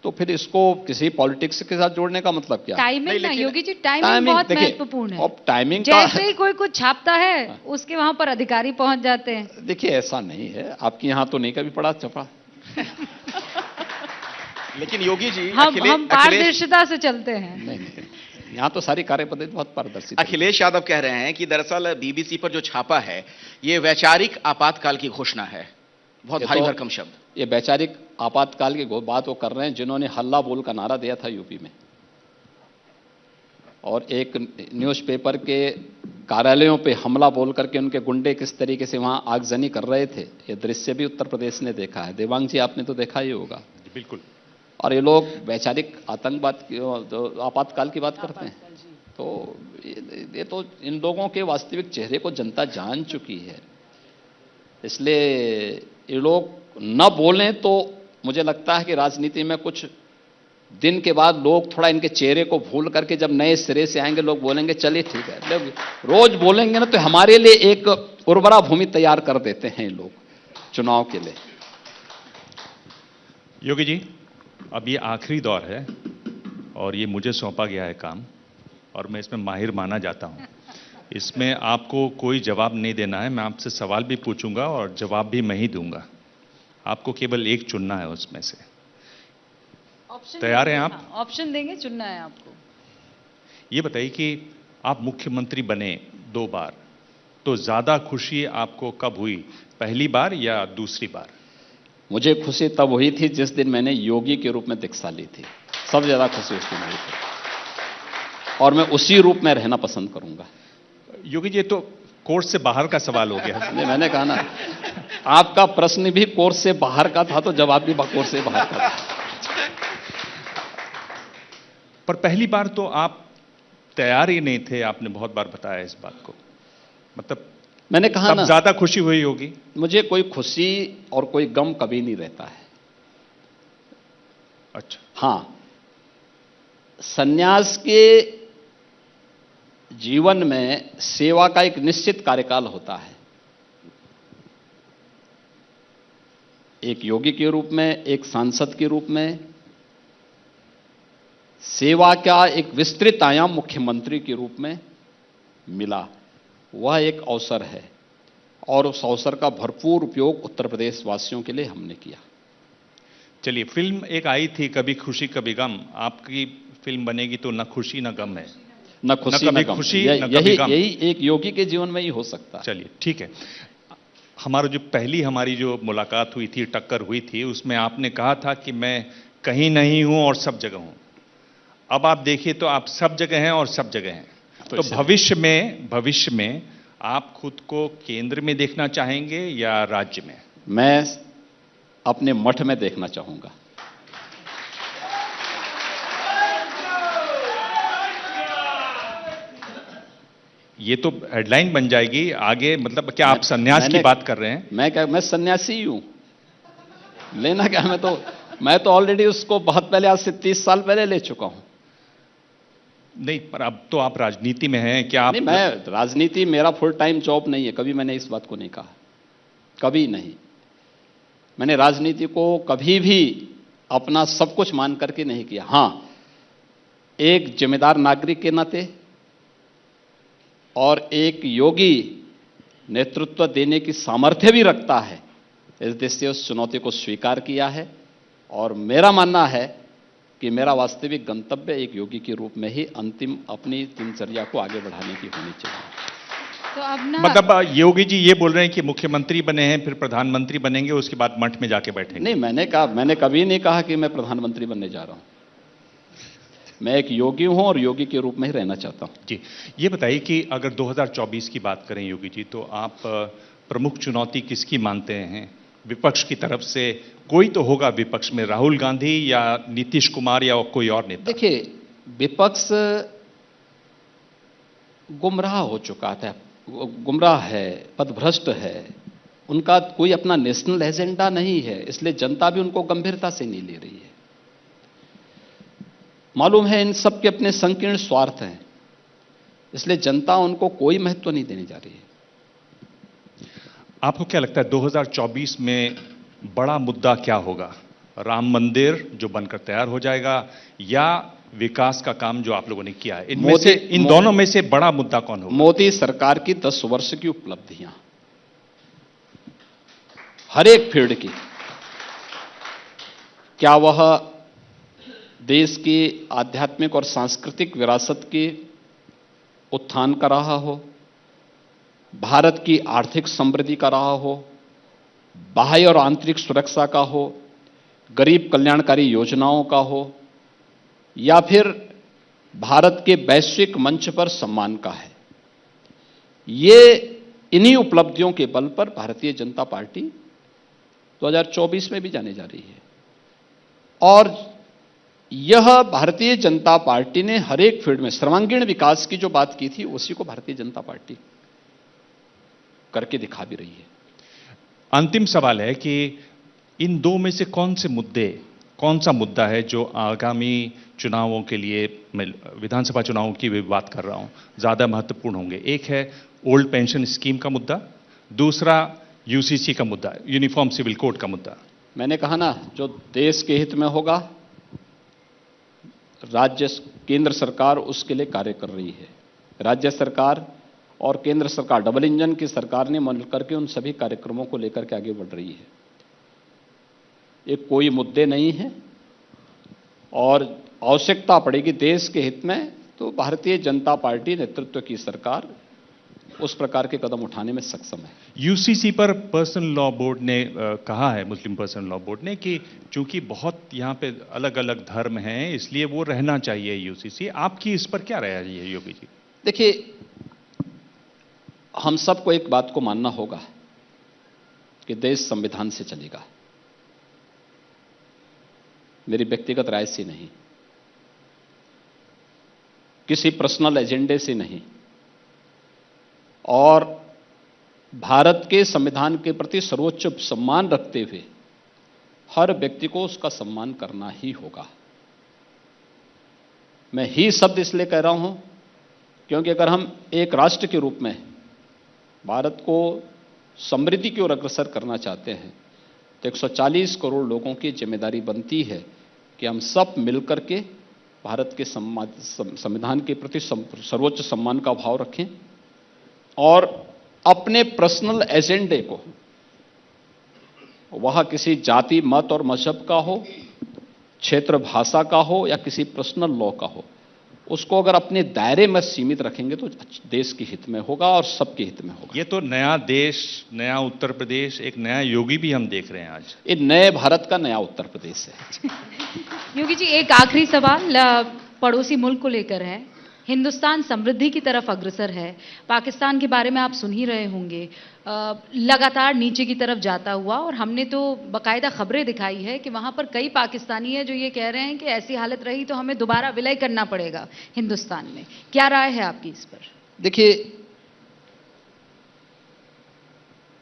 तो फिर इसको किसी पॉलिटिक्स के साथ जोड़ने का मतलब क्या? टाइमिंग ना योगी जी, टाइमिंग बहुत महत्वपूर्ण है। अब टाइमिंग जैसे ही कोई कुछ छापता है उसके वहां पर अधिकारी पहुंच जाते हैं। देखिए, ऐसा नहीं है, आपके यहाँ तो नहीं कभी पड़ा छपा। लेकिन योगी जी, हम पारदर्शिता से चलते हैं। नहीं, यहाँ तो सारी कार्यपद्धति बहुत पारदर्शी। अखिलेश यादव कह रहे हैं कि दरअसल बीबीसी पर जो छापा है ये वैचारिक आपातकाल की घोषणा है। बहुत भारी भरकम शब्द। ये वैचारिक आपातकाल की बात वो कर रहे हैं जिन्होंने हल्ला बोल का नारा दिया था यूपी में, और एक न्यूज़पेपर के कार्यालयों पे हमला बोल करके उनके गुंडे किस तरीके से वहां आगजनी कर रहे थे, ये दृश्य भी उत्तर प्रदेश ने देखा है। देवांग जी, आपने तो देखा ही होगा। बिल्कुल। और ये लोग वैचारिक आतंकवाद की, आपातकाल की बात करते हैं। तो ये तो इन लोगों के वास्तविक चेहरे को जनता जान चुकी है, इसलिए ये लोग न बोलें तो मुझे लगता है कि राजनीति में कुछ दिन के बाद लोग थोड़ा इनके चेहरे को भूल करके जब नए सिरे से आएंगे, लोग बोलेंगे चलिए ठीक है। लोग रोज बोलेंगे ना तो हमारे लिए एक उर्वरा भूमि तैयार कर देते हैं ये लोग चुनाव के लिए। योगी जी, अब ये आखिरी दौर है और ये मुझे सौंपा गया है काम, और मैं इसमें माहिर माना जाता हूं। इसमें आपको कोई जवाब नहीं देना है, मैं आपसे सवाल भी पूछूंगा और जवाब भी मैं ही दूंगा। आपको केवल एक चुनना है उसमें से। तैयार हैं आप? ऑप्शन देंगे, चुनना है आपको। ये बताइए कि आप मुख्यमंत्री बने 2 बार, तो ज्यादा खुशी आपको कब हुई, पहली बार या दूसरी बार? मुझे खुशी तब हुई थी जिस दिन मैंने योगी के रूप में दीक्षा ली थी, सबसे ज्यादा खुशी उस दिन हुई थी, और मैं उसी रूप में रहना पसंद करूंगा। योगी जी, तो कोर्स से बाहर का सवाल हो गया। नहीं, मैंने कहा ना, आपका प्रश्न भी कोर्स से बाहर का था तो जवाब भी कोर्स से बाहर का था। पर पहली बार तो आप तैयार ही नहीं थे, आपने बहुत बार बताया इस बात को। मतलब मैंने कहा ना, ज्यादा खुशी हुई होगी। मुझे कोई खुशी और कोई गम कभी नहीं रहता है। अच्छा। हां, सन्यास के जीवन में सेवा का एक निश्चित कार्यकाल होता है। एक योगी के रूप में, एक सांसद के रूप में, सेवा का एक विस्तृत आयाम मुख्यमंत्री के रूप में मिला, वह एक अवसर है, और उस अवसर का भरपूर उपयोग उत्तर प्रदेश वासियों के लिए हमने किया। चलिए, फिल्म एक आई थी कभी खुशी कभी गम, आपकी फिल्म बनेगी तो न खुशी न गम है। न खुशी न गम, यही एक योगी के जीवन में ही हो सकता है। चलिए ठीक है। हमारी जो मुलाकात हुई थी, टक्कर हुई थी, उसमें आपने कहा था कि मैं कहीं नहीं हूं और सब जगह हूं। अब आप देखिए तो आप सब जगह हैं और सब जगह हैं। तो भविष्य में आप खुद को केंद्र में देखना चाहेंगे या राज्य में? मैं अपने मठ में देखना चाहूंगा। ये तो हेडलाइन बन जाएगी आगे। मतलब क्या आप सन्यास की बात कर रहे हैं? मैं सन्यासी ही हूं, लेना क्या, मैं तो मैं तो ऑलरेडी उसको बहुत पहले, आज से 30 साल पहले ले चुका हूं। नहीं, पर अब तो आप राजनीति में हैं, क्या आप? नहीं, मैं राजनीति मेरा फुल टाइम जॉब नहीं है, कभी मैंने इस बात को नहीं कहा, कभी नहीं। मैंने राजनीति को कभी भी अपना सब कुछ मान करके नहीं किया। हां, एक जिम्मेदार नागरिक के नाते और एक योगी नेतृत्व देने की सामर्थ्य भी रखता है, इस देश से उस चुनौती को स्वीकार किया है। और मेरा मानना है कि मेरा वास्तविक गंतव्य एक योगी के रूप में ही अंतिम अपनी दिनचर्या को आगे बढ़ाने की होनी चाहिए। तो अब ना मतलब योगी जी ये बोल रहे हैं कि मुख्यमंत्री बने हैं, फिर प्रधानमंत्री बनेंगे, उसके बाद मठ में जाके बैठेंगे? नहीं, मैंने कभी नहीं कहा कि मैं प्रधानमंत्री बनने जा रहा हूं। मैं एक योगी हूं और योगी के रूप में ही रहना चाहता हूं। जी, ये बताइए कि अगर 2024 की बात करें योगी जी, तो आप प्रमुख चुनौती किसकी मानते हैं? विपक्ष की तरफ से कोई तो होगा विपक्ष में, राहुल गांधी या नीतीश कुमार या कोई और नेता? देखिए, विपक्ष गुमराह हो चुका था, गुमराह है, पथभ्रष्ट है, उनका कोई अपना नेशनल एजेंडा नहीं है, इसलिए जनता भी उनको गंभीरता से नहीं ले रही है। मालूम है इन सब के अपने संकीर्ण स्वार्थ हैं, इसलिए जनता उनको कोई महत्व नहीं देने जा रही है। आपको क्या लगता है 2024 में बड़ा मुद्दा क्या होगा? राम मंदिर जो बनकर तैयार हो जाएगा या विकास का काम जो आप लोगों ने किया है? इनमें से, इन दोनों में से बड़ा मुद्दा कौन होगा? मोदी सरकार की 10 वर्ष की उपलब्धियां, हर एक फील्ड की, क्या वह देश की आध्यात्मिक और सांस्कृतिक विरासत की उत्थान का रहा हो, भारत की आर्थिक समृद्धि का रहा हो, बाह्य और आंतरिक सुरक्षा का हो, गरीब कल्याणकारी योजनाओं का हो, या फिर भारत के वैश्विक मंच पर सम्मान का है, ये इन्हीं उपलब्धियों के बल पर भारतीय जनता पार्टी 2024 में भी जाने जा रही है। और यह भारतीय जनता पार्टी ने हर एक फील्ड में सर्वांगीण विकास की जो बात की थी, उसी को भारतीय जनता पार्टी करके दिखा भी रही है। अंतिम सवाल है कि इन दो में से कौन सा मुद्दा है जो आगामी चुनावों के लिए, मैं विधानसभा चुनावों की भी बात कर रहा हूं, ज्यादा महत्वपूर्ण होंगे? एक है ओल्ड पेंशन स्कीम का मुद्दा, दूसरा यूसीसी का मुद्दा, यूनिफॉर्म सिविल कोड का मुद्दा। मैंने कहा ना, जो देश के हित में होगा, केंद्र सरकार उसके लिए कार्य कर रही है। राज्य सरकार और केंद्र सरकार, डबल इंजन की सरकार ने मिलकर के उन सभी कार्यक्रमों को लेकर के आगे बढ़ रही है। ये कोई मुद्दे नहीं है, और आवश्यकता पड़ेगी देश के हित में तो भारतीय जनता पार्टी नेतृत्व की सरकार उस प्रकार के कदम उठाने में सक्षम है। यूसीसी पर पर्सनल लॉ बोर्ड ने कहा है, मुस्लिम पर्सनल लॉ बोर्ड ने, कि चूंकि बहुत यहां पे अलग अलग धर्म हैं, इसलिए वो रहना चाहिए यूसीसी। आपकी इस पर क्या राय है योगी जी? देखिए, हम सबको एक बात को मानना होगा कि देश संविधान से चलेगा, मेरी व्यक्तिगत राय से नहीं, किसी पर्सनल एजेंडे से नहीं, और भारत के संविधान के प्रति सर्वोच्च सम्मान रखते हुए हर व्यक्ति को उसका सम्मान करना ही होगा। मैं ही शब्द इसलिए कह रहा हूं क्योंकि अगर हम एक राष्ट्र के रूप में भारत को समृद्धि की ओर अग्रसर करना चाहते हैं तो 140 करोड़ लोगों की जिम्मेदारी बनती है कि हम सब मिलकर के भारत के संविधान के प्रति सर्वोच्च सम्मान का भाव रखें और अपने पर्सनल एजेंडे को, वह किसी जाति, मत और मजहब का हो, क्षेत्र भाषा का हो या किसी पर्सनल लॉ का हो, उसको अगर अपने दायरे में सीमित रखेंगे तो देश के हित में होगा और सबके हित में होगा। ये तो नया देश, नया उत्तर प्रदेश, एक नया योगी भी हम देख रहे हैं आज। ये नए भारत का नया उत्तर प्रदेश है। योगी जी, एक आखिरी सवाल पड़ोसी मुल्क को लेकर है। हिंदुस्तान समृद्धि की तरफ अग्रसर है, पाकिस्तान के बारे में आप सुन ही रहे होंगे, लगातार नीचे की तरफ जाता हुआ, और हमने तो बाकायदा खबरें दिखाई है कि वहां पर कई पाकिस्तानी हैं जो ये कह रहे हैं कि ऐसी हालत रही तो हमें दोबारा विलय करना पड़ेगा हिंदुस्तान में। क्या राय है आपकी इस पर? देखिए,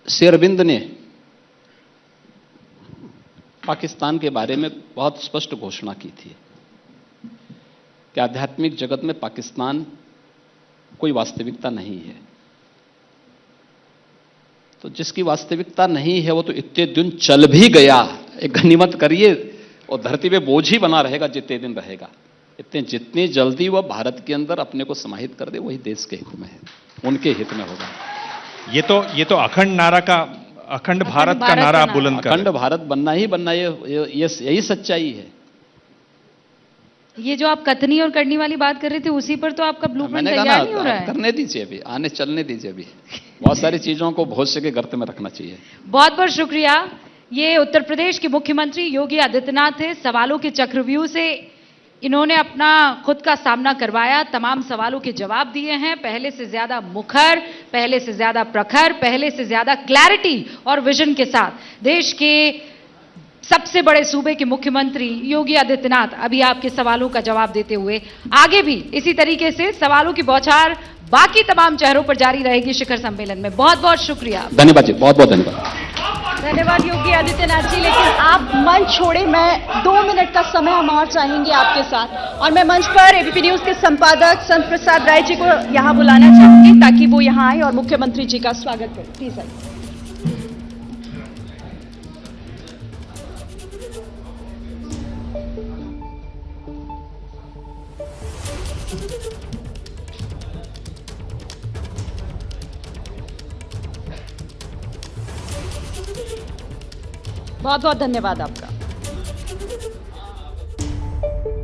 श्री अरविंद ने पाकिस्तान के बारे में बहुत स्पष्ट घोषणा की थी कि आध्यात्मिक जगत में पाकिस्तान कोई वास्तविकता नहीं है। तो जिसकी वास्तविकता नहीं है वो तो इतने दिन चल भी गया, एक गनीमत करिए, और धरती पे बोझ ही बना रहेगा जितने दिन रहेगा। जितनी जल्दी वह भारत के अंदर अपने को समाहित कर दे वही देश के हित में है, उनके हित में होगा। ये तो अखंड नारा का, अखंड भारत का नारा आप बुलंद कर, अखंड भारत बनना ही बनना, यही सच्चाई है। ये जो आप कथनी और करनी वाली बात कर रहे थे उसी पर तो आपका ब्लूप्रिंट तैयार नहीं हो रहा है। करने दीजिए, अभी आने चलने दीजिए, अभी बहुत सारी चीजों को भविष्य के गर्त में रखना चाहिए। बहुत बहुत शुक्रिया। ये उत्तर प्रदेश के मुख्यमंत्री योगी आदित्यनाथ थे। सवालों के चक्रव्यूह से इन्होंने अपना खुद का सामना करवाया, तमाम सवालों के जवाब दिए हैं, पहले से ज्यादा मुखर, पहले से ज्यादा प्रखर, पहले से ज्यादा क्लैरिटी और विजन के साथ। देश के सबसे बड़े सूबे के मुख्यमंत्री योगी आदित्यनाथ अभी आपके सवालों का जवाब देते हुए आगे भी इसी तरीके से सवालों की बौछार बाकी तमाम चेहरों पर जारी रहेगी शिखर सम्मेलन में। बहुत बहुत शुक्रिया। धन्यवाद जी, बहुत बहुत धन्यवाद। धन्यवाद योगी आदित्यनाथ जी। लेकिन आप मंच छोड़े, मैं 2 मिनट का समय हम और चाहेंगे आपके साथ, और मैं मंच पर एबीपी न्यूज के संपादक संत प्रसाद राय जी को यहां बुलाना चाहूंगी ताकि वो यहां आए और मुख्यमंत्री जी का स्वागत करें। प्लीज आइए। बहुत बहुत धन्यवाद आपका।